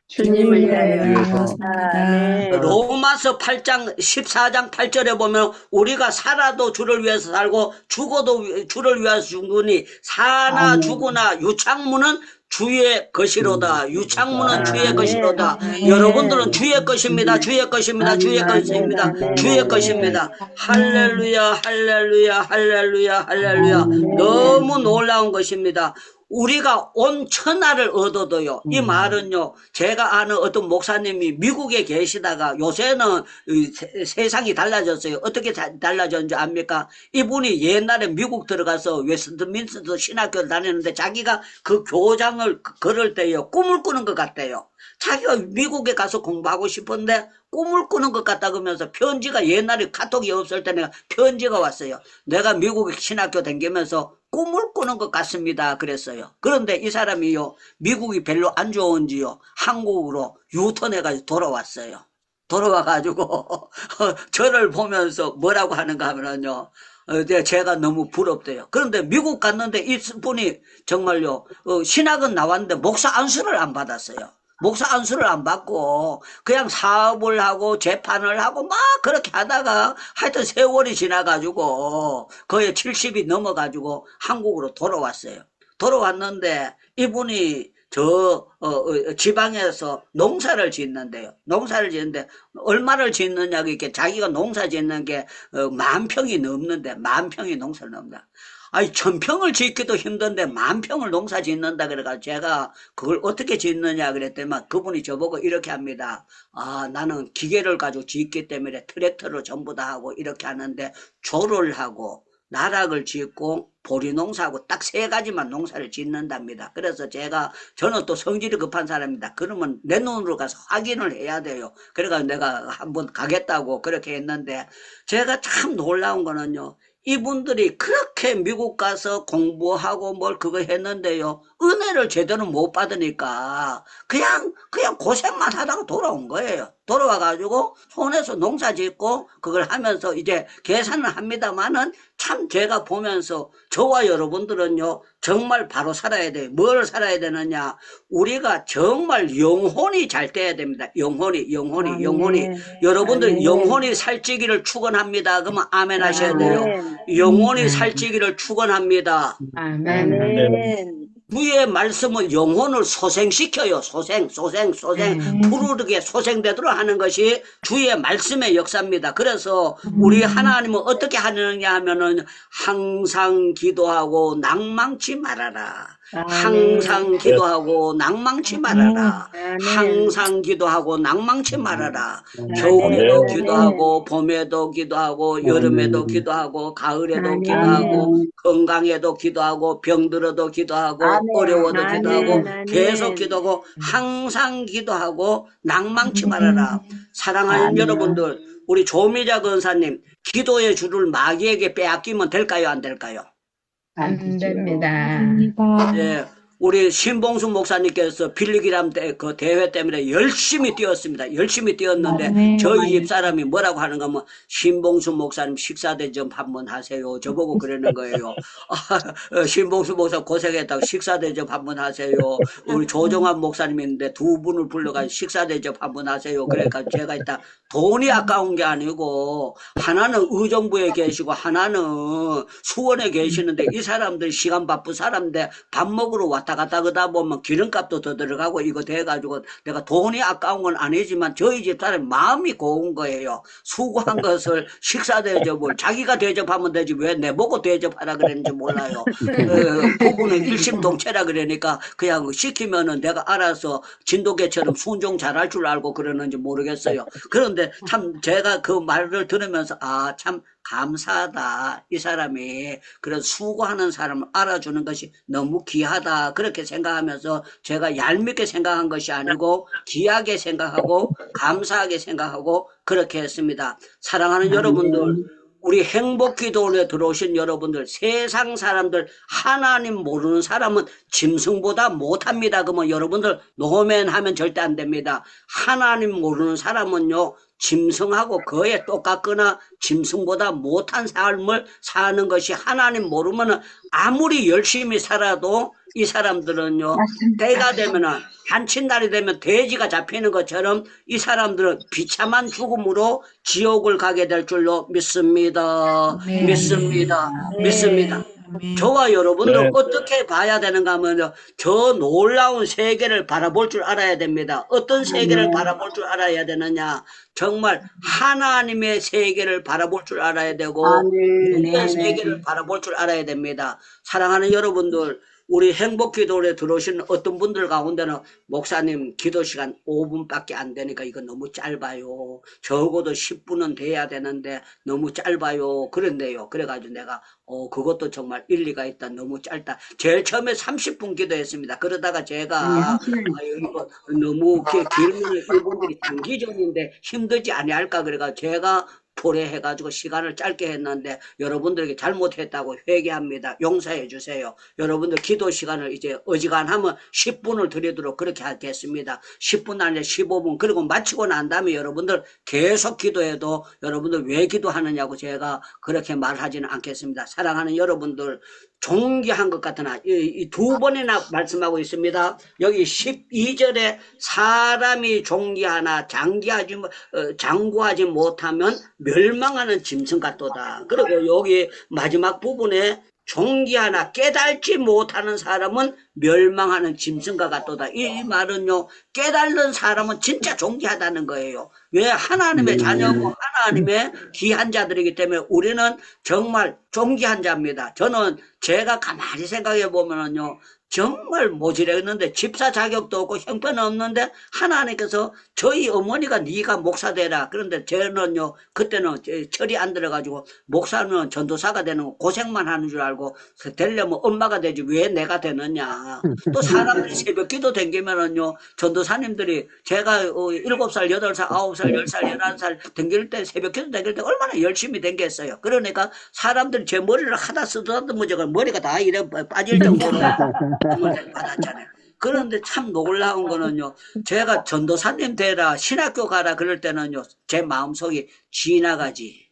주님을 위하여. 위해서. 아멘. 로마서 8장 14장 8절에 보면 우리가 살아도 주를 위해서 살고 죽어도 주를 위해서 죽으니 사나 죽으나 유창문은 주의 것이로다. 유창문은 주의 아멘. 것이로다. 아멘. 여러분들은 주의 것입니다. 주의 것입니다. 주의 아멘. 것입니다. 아멘. 주의 아멘. 것입니다. 할렐루야, 할렐루야, 할렐루야, 할렐루야. 아멘. 너무 놀라운 것입니다. 우리가 온 천하를 얻어도요. 이 말은요. 제가 아는 어떤 목사님이 미국에 계시다가 요새는 세상이 달라졌어요. 어떻게 달라졌는지 압니까? 이분이 옛날에 미국 들어가서 웨스트민스터 신학교를 다녔는데 자기가 그 교장을 걸을 때요. 꿈을 꾸는 것 같대요. 자기가 미국에 가서 공부하고 싶은데 꿈을 꾸는 것 같다 그러면서 편지가 옛날에 카톡이 없을 때 내가 편지가 왔어요. 내가 미국에 신학교 다니면서 꿈을 꾸는 것 같습니다. 그랬어요. 그런데 이 사람이요. 미국이 별로 안 좋은지요. 한국으로 유턴해가지고 돌아왔어요. 돌아와가지고 저를 보면서 뭐라고 하는가 하면요. 제가 너무 부럽대요. 그런데 미국 갔는데 이분이 정말요. 신학은 나왔는데 목사 안수를 안 받았어요. 목사 안수를 안 받고 그냥 사업을 하고 재판을 하고 막 그렇게 하다가 하여튼 세월이 지나가지고 거의 70이 넘어가지고 한국으로 돌아왔어요. 돌아왔는데 이분이 저 지방에서 농사를 짓는데요. 농사를 짓는데 얼마를 짓느냐 이렇게 자기가 농사 짓는 게 10,000평이 넘는데 10,000평이 농사를 넘는다. 아니 1,000평을 짓기도 힘든데 10,000평을 농사 짓는다 그래가지고 제가 그걸 어떻게 짓느냐 그랬더니 그분이 저보고 이렇게 합니다. 아 나는 기계를 가지고 짓기 때문에 트랙터로 전부 다 하고 이렇게 하는데 조를 하고 나락을 짓고 보리 농사하고 딱 3가지만 농사를 짓는답니다. 그래서 저는 또 성질이 급한 사람입니다. 그러면 내 눈으로 가서 확인을 해야 돼요. 그래가지고 내가 한번 가겠다고 그렇게 했는데 제가 참 놀라운 거는요. 이분들이 그렇게 미국 가서 공부하고 뭘 그거 했는데요. 은혜를 제대로 못 받으니까 그냥 고생만 하다가 돌아온 거예요. 돌아와가지고 손에서 농사 짓고 그걸 하면서 이제 계산을 합니다만은 참 제가 보면서 저와 여러분들은요. 정말 바로 살아야 돼요. 뭘 살아야 되느냐. 우리가 정말 영혼이 잘 돼야 됩니다. 영혼이. 여러분들 아멘. 영혼이 살찌기를 축원합니다. 그러면 아멘 하셔야 돼요. 아멘. 영혼이 살찌기를 축원합니다. 아멘. 주의 말씀은 영혼을 소생시켜요. 소생. 푸르르게 소생되도록 하는 것이 주의 말씀의 역사입니다. 그래서 우리 하나님은 어떻게 하느냐 하면은 항상 기도하고 낭망치 말아라. 항상 기도하고 낭망치 말아라. 아멘. 항상 기도하고 낭망치 말아라. 겨울에도 아멘. 기도하고 봄에도 기도하고 여름에도 기도하고 가을에도 아멘. 기도하고 건강에도 기도하고 병들어도 기도하고 아멘. 어려워도 아멘. 기도하고 아멘. 계속 기도하고 항상 기도하고 낭망치 말아라. 사랑하는 아멘. 여러분들 우리 조미자 권사님 기도의 줄을 마귀에게 빼앗기면 될까요 안 될까요? 안 됩니다. 예, 우리 신봉수 목사님께서 빌리기람 그 대회 때문에 열심히 뛰었습니다. 열심히 뛰었는데 저희 집사람이 뭐라고 하는가 하면 신봉수 목사님 식사 대접 한번 하세요. 저보고 그러는 거예요. 신봉수 목사 고생했다고 식사 대접 한번 하세요. 우리 조정환 목사님이 있는데 2분을 불러가지고 식사 대접 한번 하세요. 그러니까 제가 일단 돈이 아까운 게 아니고 하나는 의정부에 계시고 하나는 수원에 계시는데 이 사람들 시간 바쁜 사람인데 밥 먹으러 왔다 왔다 갔다 그러다 보면 기름값도 더 들어가고 이거 돼가지고 내가 돈이 아까운 건 아니지만 저희 집 사람이 마음이 고운 거예요. 수고한 것을 식사 대접을 자기가 대접하면 되지 왜 내보고 대접하라 그랬는지 몰라요. 부부는 일심동체라 그러니까 그냥 시키면은 내가 알아서 진돗개처럼 순종 잘할 줄 알고 그러는지 모르겠어요. 그런데 참 제가 그 말을 들으면서 아, 참 감사하다. 이 사람이 그런 수고하는 사람을 알아주는 것이 너무 귀하다. 그렇게 생각하면서 제가 얄밉게 생각한 것이 아니고 귀하게 생각하고 감사하게 생각하고 그렇게 했습니다. 사랑하는 여러분들, 우리 행복기도원에 들어오신 여러분들, 세상 사람들 하나님 모르는 사람은 짐승보다 못합니다. 그러면 여러분들 노멘 하면 절대 안 됩니다. 하나님 모르는 사람은요 짐승하고 거의 똑같거나 짐승보다 못한 삶을 사는 것이 하나님 모르면 아무리 열심히 살아도 이 사람들은요 때가 되면 한친날이 되면 돼지가 잡히는 것처럼 이 사람들은 비참한 죽음으로 지옥을 가게 될 줄로 믿습니다. 믿습니다. 믿습니다. 저와 여러분들 어떻게 봐야 되는가 하면 저 놀라운 세계를 바라볼 줄 알아야 됩니다. 어떤 세계를 바라볼 줄 알아야 되느냐. 정말 하나님의 세계를 바라볼 줄 알아야 되고 우리의 세계를 바라볼 줄 알아야 됩니다. 사랑하는 여러분들, 우리 행복기도에 들어오신 어떤 분들 가운데는 목사님 기도 시간 5분밖에 안 되니까 이거 너무 짧아요. 적어도 10분은 돼야 되는데 너무 짧아요. 그런데요. 그래가지고 내가 그것도 정말 일리가 있다. 너무 짧다. 제일 처음에 30분 기도했습니다. 그러다가 제가 이거 너무 길면 이분들이 장기전인데 힘들지 아니할까 그래가 제가 포례해가지고 시간을 짧게 했는데 여러분들에게 잘못했다고 회개합니다. 용서해 주세요. 여러분들 기도 시간을 이제 어지간하면 10분을 드리도록 그렇게 하겠습니다. 10분 아니라 15분 그리고 마치고 난 다음에 여러분들 계속 기도해도 여러분들 왜 기도하느냐고 제가 그렇게 말하지는 않겠습니다. 사랑하는 여러분들, 존귀한 것 같으나 이 두 번이나 말씀하고 있습니다. 여기 12절에 사람이 존귀하나 장구하지 못하면 멸망하는 짐승 같도다. 그리고 여기 마지막 부분에 존귀하나 깨달지 못하는 사람은 멸망하는 짐승과 같도다. 이 말은요 깨달는 사람은 진짜 존귀하다는 거예요. 왜? 하나님의 자녀고 하나님의 귀한 자들이기 때문에 우리는 정말 존귀한 자입니다. 저는 제가 가만히 생각해 보면은요 정말 모질했는데 집사 자격도 없고 형편 없는데 하나님께서 저희 어머니가 네가 목사 되라. 그런데 저는요 그때는 철이 안 들어가지고 목사는 전도사가 되는 거 고생만 하는 줄 알고 되려면 엄마가 되지 왜 내가 되느냐. 또 사람들이 새벽 기도 댕기면은요 전도사님들이 제가 7살, 8살, 9살, 10살, 11살 댕길 때 새벽 기도 댕길 때 얼마나 열심히 댕겼어요. 그러니까 사람들이 제 머리를 하다 쓰다듬어 저 머리가 다 이래 빠질 정도로 받았잖아요. 그런데 참 놀라운 거는요 제가 전도사님 되라 신학교 가라 그럴 때는요 제 마음속이 지나가지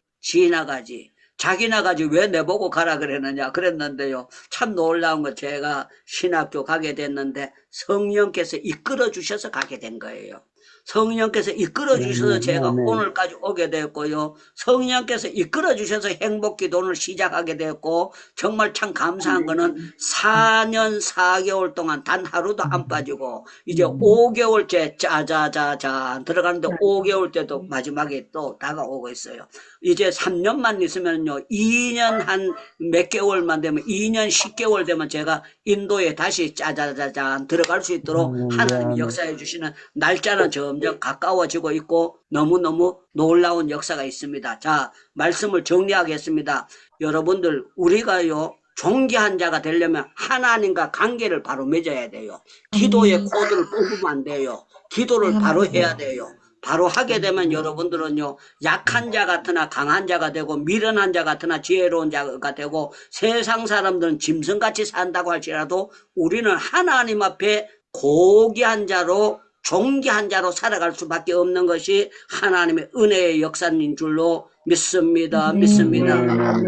자기 나가지 왜 내보고 가라 그랬느냐 그랬는데요 참 놀라운 거 제가 신학교 가게 됐는데 성령께서 이끌어 주셔서 가게 된 거예요. 성령께서 이끌어 주셔서 제가 오늘까지 오게 되었고요. 성령께서 이끌어 주셔서 행복기도를 시작하게 되었고 정말 참 감사한 거는 4년 4개월 동안 단 하루도 안 빠지고 이제 5개월째 짜자자자 들어가는데 5개월째도 마지막에 또 다가오고 있어요. 이제 3년만 있으면요 2년 한 몇 개월만 되면 2년 10개월 되면 제가 인도에 다시 짜자자자 들어갈 수 있도록 하나님이 역사해 주시는 날짜는 점점 가까워지고 있고 너무너무 놀라운 역사가 있습니다. 자, 말씀을 정리하겠습니다. 여러분들 우리가요 존귀한 자가 되려면 하나님과 관계를 바로 맺어야 돼요. 기도의 코드를 뽑으면 안 돼요. 기도를 바로 해야 돼요. 바로 하게 되면 여러분들은요 약한 자 같으나 강한 자가 되고 미련한 자 같으나 지혜로운 자가 되고 세상 사람들은 짐승같이 산다고 할지라도 우리는 하나님 앞에 고귀한 자로 존귀한 자로 살아갈 수밖에 없는 것이 하나님의 은혜의 역사인 줄로 믿습니다.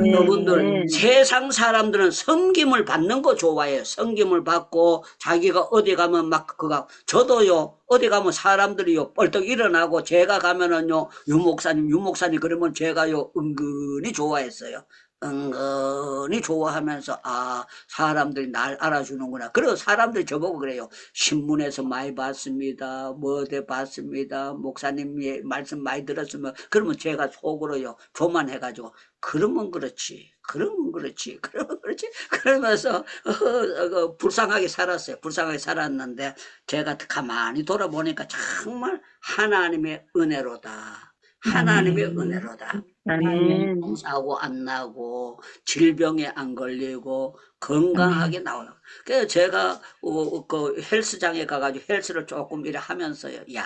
여러분들 세상 사람들은 섬김을 받는 거 좋아해요. 섬김을 받고 자기가 어디 가면 막 그가 저도요 어디 가면 사람들이요 벌떡 일어나고 제가 가면은요 유 목사님 그러면 제가요 은근히 좋아했어요. 은근히 좋아하면서 사람들이 날 알아주는구나. 그리고 사람들이 저보고 그래요. 신문에서 많이 봤습니다. 뭐 어디 봤습니다. 목사님 말씀 많이 들었으면 그러면 제가 속으로요 교만해가지고 그러면 그렇지 그러면서 불쌍하게 살았어요. 불쌍하게 살았는데 제가 가만히 돌아보니까 정말 하나님의 은혜로다. 하나님의 은혜로다. 아멘. 사고 안 나고 질병에 안 걸리고 건강하게 나오는. 그래서 제가 그 헬스장에 가가지고 헬스를 조금 이래 하면서요. 야,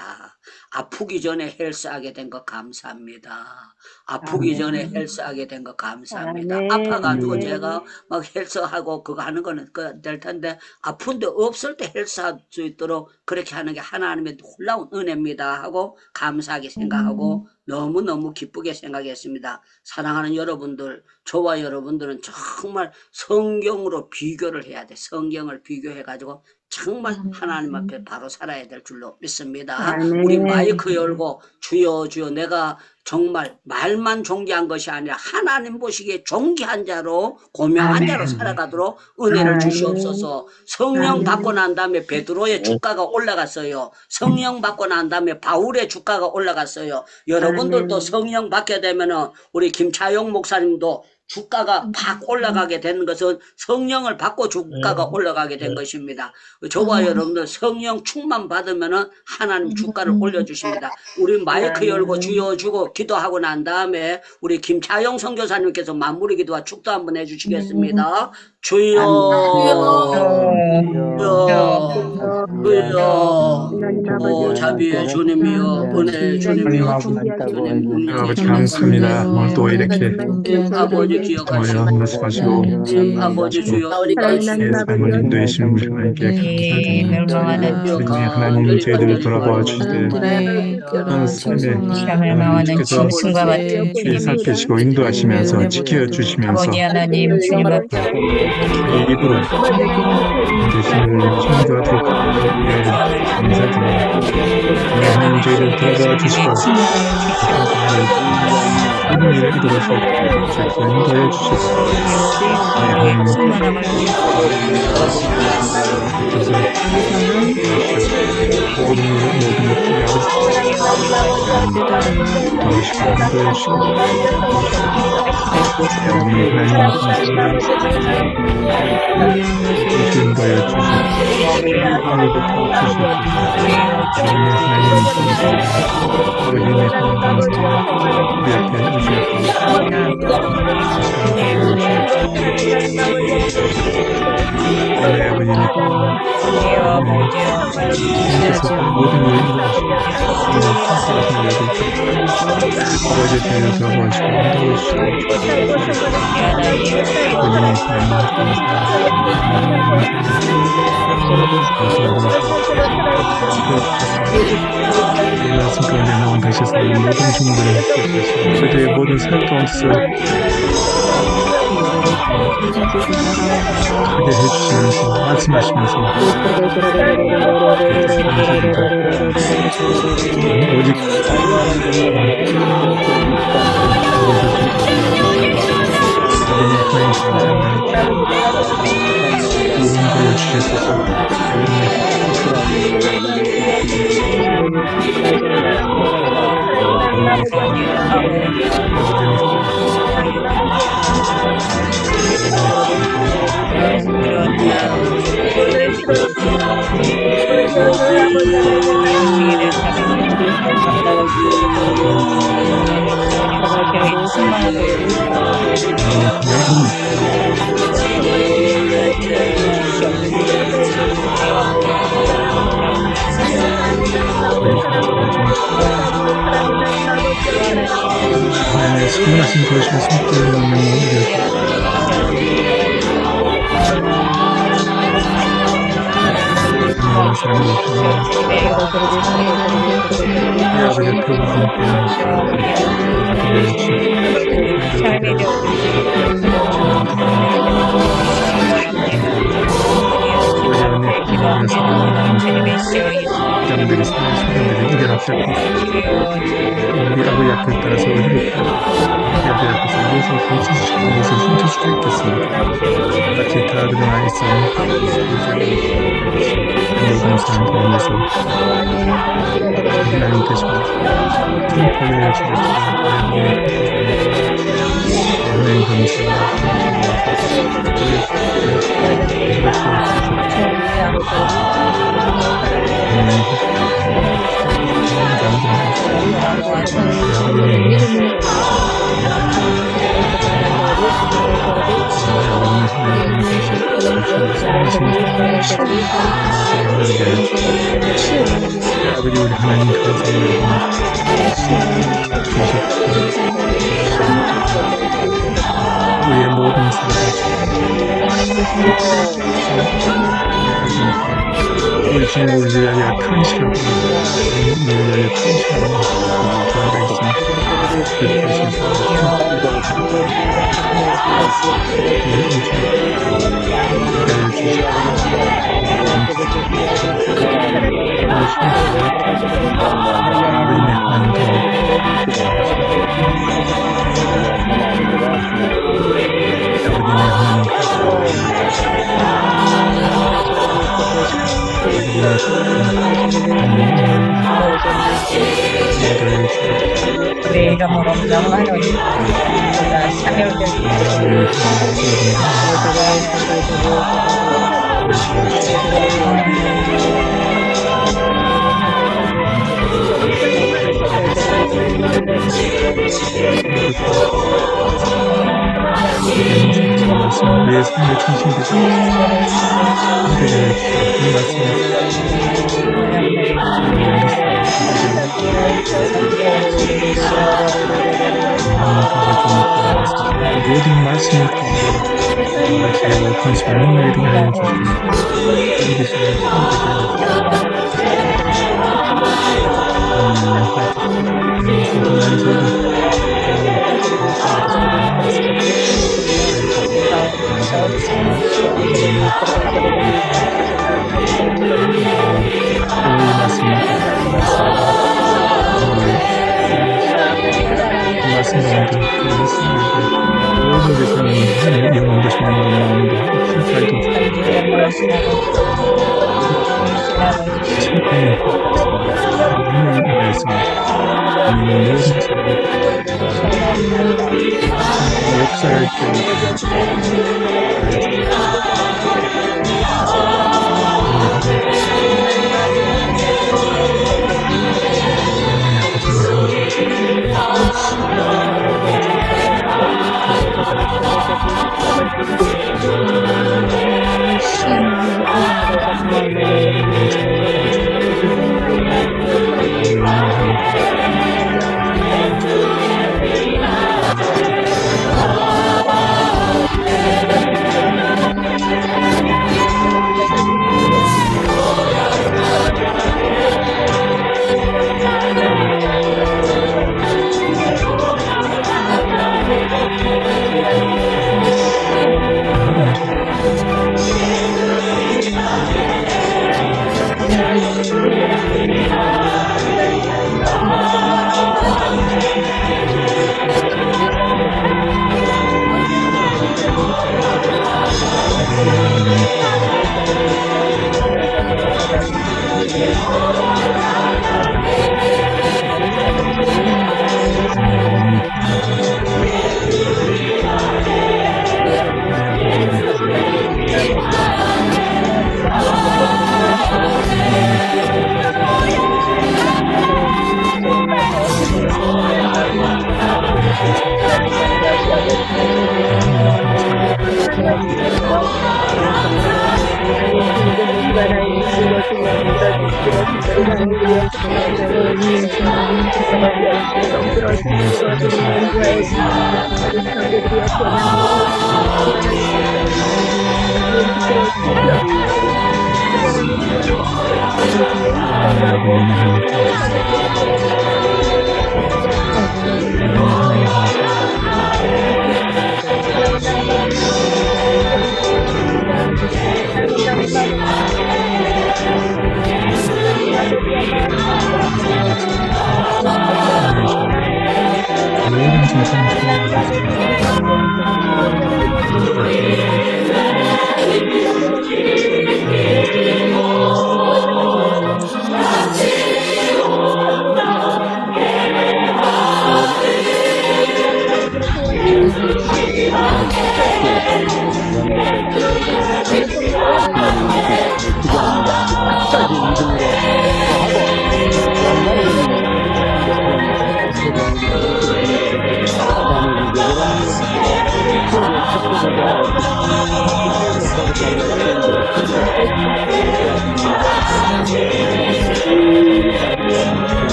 아프기 전에 헬스하게 된 거 감사합니다. 아프기 전에 헬스하게 된 거 감사합니다. 아멘. 아파가지고 아멘. 제가 막 헬스하고 그거 하는 거는 될 텐데 아픈데 없을 때 헬스할 수 있도록 그렇게 하는 게 하나님의 놀라운 은혜입니다 하고 감사하게 생각하고 너무너무 기쁘게 생각했습니다. 사랑하는 여러분들, 저와 여러분들은 정말 성경으로 비교를 해야 돼. 성경을 비교해가지고 정말 하나님 앞에 바로 살아야 될 줄로 믿습니다. 아멘. 우리 마이크 열고 주여 주여 내가 정말 말만 존귀한 것이 아니라 하나님 보시기에 존귀한 자로 고명한 자로 살아가도록 은혜를 아멘. 주시옵소서. 성령 아멘. 받고 난 다음에 베드로의 주가가 올라갔어요. 성령 받고 난 다음에 바울의 주가가 올라갔어요. 여러분들도 아멘. 성령 받게 되면은 우리 김차용 목사님도 주가가 팍 올라가게 되는 것은 성령을 받고 주가가 올라가게 된 것입니다. 저와 여러분들 성령 충만 받으면은 하나님 주가를 올려주십니다. 우리 마이크 열고 주여 주고 기도하고 난 다음에 우리 김차용 선교사님께서 마무리 기도와 축도 한번 해주시겠습니다. 주여, 주여, 오 자비의 주님이여, 은혜의 주님이여, 주님, 아버지 감사합니다. 오늘 또 이렇게 아버지 기억하시고 말씀하시고 아버지 주여 내 삶을 인도해 주시는 우리 하나님께 감사드립니다. 우리 하나님 저희들을 돌아보아 주시되 하나님 삶에 하나님께서 주의 살피시고 인도하시면서 지켜주시면서 하나님 주님 앞에 이 입으로 대신을 청도하도록 감사드립니다. 우리 하나님 저희를 돌아보아 주시고 모든 일을 이끌어서 인도해 주시고 하나님 모든 일을 도와주시고 인도해 주시고 저희의 모든 살동스 하게 해주시면서 말씀하시면서 오직 인도해 주셔서 수고하신 것을 손길로 삶의 직장들이 사람들이 이겨놨을 우리 아버지 앞에 따라서 우리 아버지 앞에서 무엇을 고치시고 무엇을 훔칠 수가 있겠습니까? 마치 다 드러나 있어요. 모든 사람 가운데서 하나님 되시고 큰 권위를 주시고 하나님 아버지 우리 하나님 감사합니다. 우리의 모든 우리 주님 우리 위하여 탄식하고 우리 위하여 탄식하고 우리 있습니다. 우리 이름으로 명하노니 우리의 삶의 중심되시고 모든 말씀을 통해 제가 관심을 흥미를 하여 역사할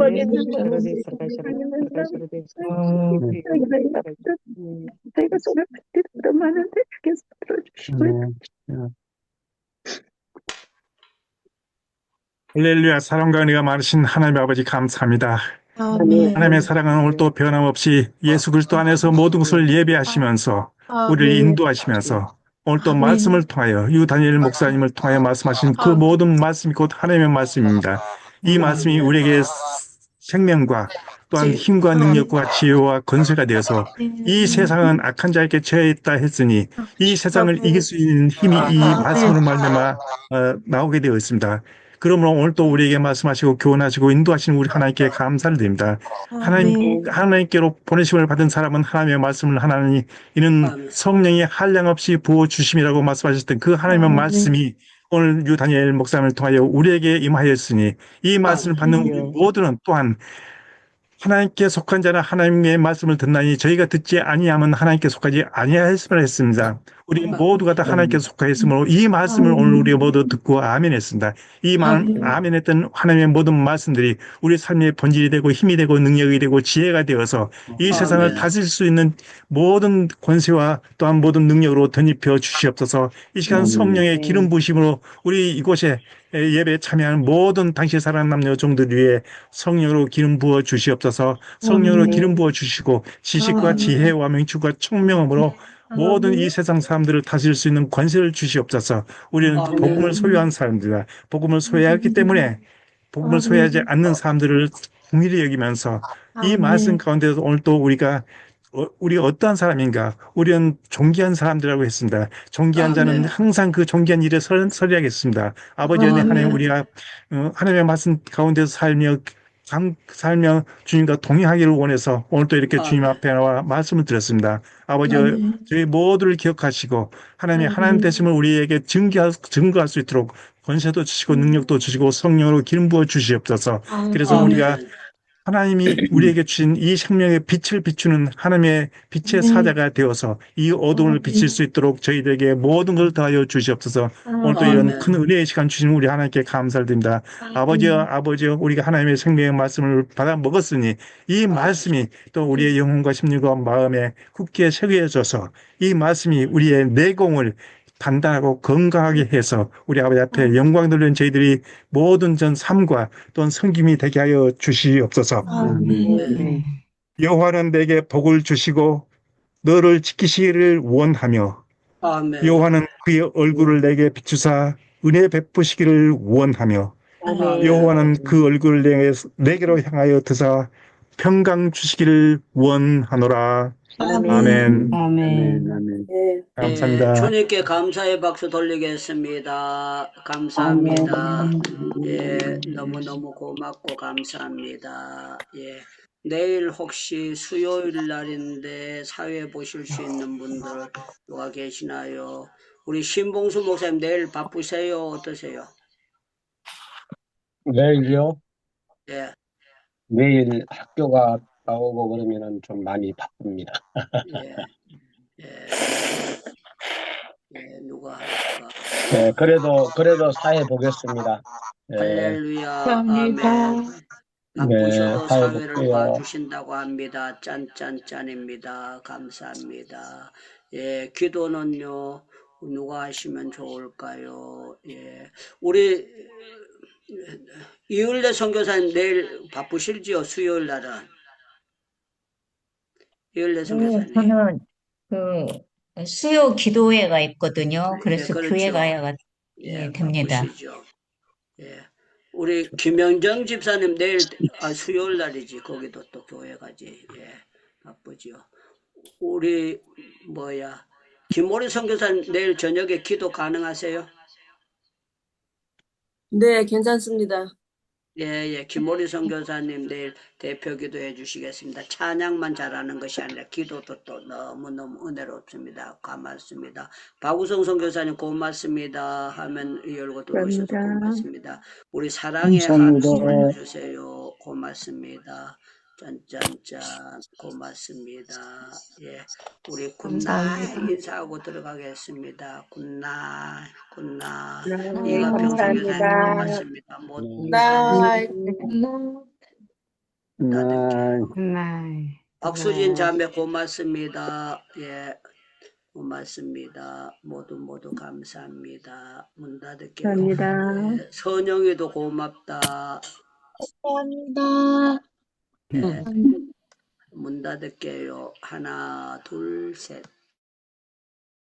모든 정신을 저희가 손을 들 많은데 주께서 들어주시고요. 할렐루야. 사랑과 은혜가 많으신 하나님의 아버지 감사합니다. 아멘. 하나님의 사랑은 오늘도 변함없이 예수 그리스도 안에서 모든 것을 예배하시면서 우리를 인도하시면서 오늘도 말씀을 통하여 유다니엘 목사님을 통하여 말씀하신 그 모든 말씀이 곧 하나님의 말씀입니다. 이 말씀이 우리에게 생명과 또한 힘과 능력과 지혜와 권세가 되어서 이 세상은 악한 자에게 처해있다 했으니 이 세상을 이길 수 있는 힘이 이 말씀으로 말미암아 나오게 되어 있습니다. 그러므로 오늘도 우리에게 말씀하시고 교훈하시고 인도하시는 우리 하나님께 감사를 드립니다. 하나님께로 보내심을 받은 사람은 하나님의 말씀을 하나니 이는 성령이 한량없이 부어주심이라고 말씀하셨던 그 하나님의 말씀이 오늘 유다니엘 목사님을 통하여 우리에게 임하였으니 이 말씀을 받는 우리 모두는 또한 하나님께 속한 자는 하나님의 말씀을 듣나니 저희가 듣지 아니하면 하나님께 속하지 아니하였음을 했습니다. 우리 모두가 다 하나님께 속하였으므로 이 말씀을 오늘 우리가 모두 듣고 아멘했습니다. 이 아멘했던 하나님의 모든 말씀들이 우리 삶의 본질이 되고 힘이 되고 능력이 되고 지혜가 되어서 이 세상을 다스릴 수 있는 모든 권세와 또한 모든 능력으로 덧입혀 주시옵소서. 이 시간 성령의 기름 부으심으로 우리 이곳에 예배에 참여하는 모든 당시의 사랑 남녀 종들 위해 성령으로 기름 부어 주시옵소서. 성령으로 기름 부어 주시고 지식과 지혜와 명철과 총명함으로 모든 이 세상 사람들을 다스릴 수 있는 권세를 주시옵소서. 우리는 복음을 소유한 사람들이다. 복음을 소유하기 때문에 복음을 소유하지 않는 사람들을 긍휼히 여기면서 이 말씀 가운데서 오늘 또 우리가 어떠한 사람인가? 우리는 존귀한 사람들이라고 했습니다. 존귀한 자는 항상 그 존귀한 일에 서리하겠습니다. 아버지 은혜 하나님, 우리가 하나님의 말씀 가운데서 살며 주님과 동행하기를 원해서 오늘 또 이렇게 주님 앞에 나와 말씀을 드렸습니다. 아버지, 저희 모두를 기억하시고 하나님 되심을 우리에게 증거할 수 있도록 권세도 주시고 능력도 주시고 성령으로 기름 부어 주시옵소서. 그래서 우리가 하나님이 우리에게 주신 이 생명의 빛을 비추는 하나님의 빛의 사자가 되어서 이 어둠을 비칠 수 있도록 저희들에게 모든 걸 더하여 주시옵소서. 오늘 또 이런 큰 은혜의 시간 주신 우리 하나님께 감사를 드립니다. 아버지여, 우리가 하나님의 생명의 말씀을 받아 먹었으니 이 말씀이 또 우리의 영혼과 심령과 마음에 굳게 새겨져서 이 말씀이 우리의 내공을 단단하고 건강하게 해서 우리 아버지 앞에 영광 돌리는 저희들이 모든 전 삶과 또한 섬김이 되게 하여 주시옵소서. 여호와는 내게 복을 주시고 너를 지키시기를 원하며 여호와는 그의 얼굴을 내게 비추사 은혜 베푸시기를 원하며 여호와는 그 얼굴을 내게로 향하여 드사 평강 주시기를 원하노라. 아멘. 감사합니다. 주님께 감사의 박수 돌리겠습니다. 감사합니다. 너무너무 고맙고 감사합니다. 내일 혹시 수요일 날인데 사회 보실 수 있는 분들 누가 계시나요? 우리 신봉수 목사님 내일 바쁘세요? 어떠세요? 내일요? 예. 내일 학교가 나오고 그러면은 좀 많이 바쁩니다. 누가 할까? 네, 그래도 사회 보겠습니다. 할렐루야. 아멘. 바쁘셔도 사회를 봐주신다고 합니다. 짠짠짠입니다. 감사합니다. 예, 기도는요, 누가 하시면 좋을까요? 예, 우리 이을래 선교사님 내일 바쁘실지요? 수요일 날은. 이을래 선교사님. 저는 그 수요 기도회가 있거든요. 그래서 그렇죠. 교회 가야 됩니다. 바쁘시죠. 예. 우리 김영정 집사님 내일 수요일 날이지. 거기도 또 교회 가지. 예. 바쁘죠. 우리 김모리 선교사님 내일 저녁에 기도 가능하세요? 네, 괜찮습니다. 예, 김모리 선교사님 내일 대표 기도해 주시겠습니다. 찬양만 잘하는 것이 아니라 기도도 또 너무너무 은혜롭습니다. 고맙습니다. 박우성 선교사님 고맙습니다. 화면 열고 들어오셔서 고맙습니다. 우리 사랑의 한숨 불러주세요. 고맙습니다. 짠짠짠 고맙습니다. 예, 우리 굿나잇 인사하고 들어가겠습니다. 굿나잇 굿나잇. 이가평 선교사님 고맙습니다. 박수진 자매 고맙습니다. 예, 고맙습니다. 모두 감사합니다. 문 닫을게요. 감사합니다. 예, 선영이도 고맙다. 감사합니다. 예, 문 닫을게요. 하나, 둘, 셋.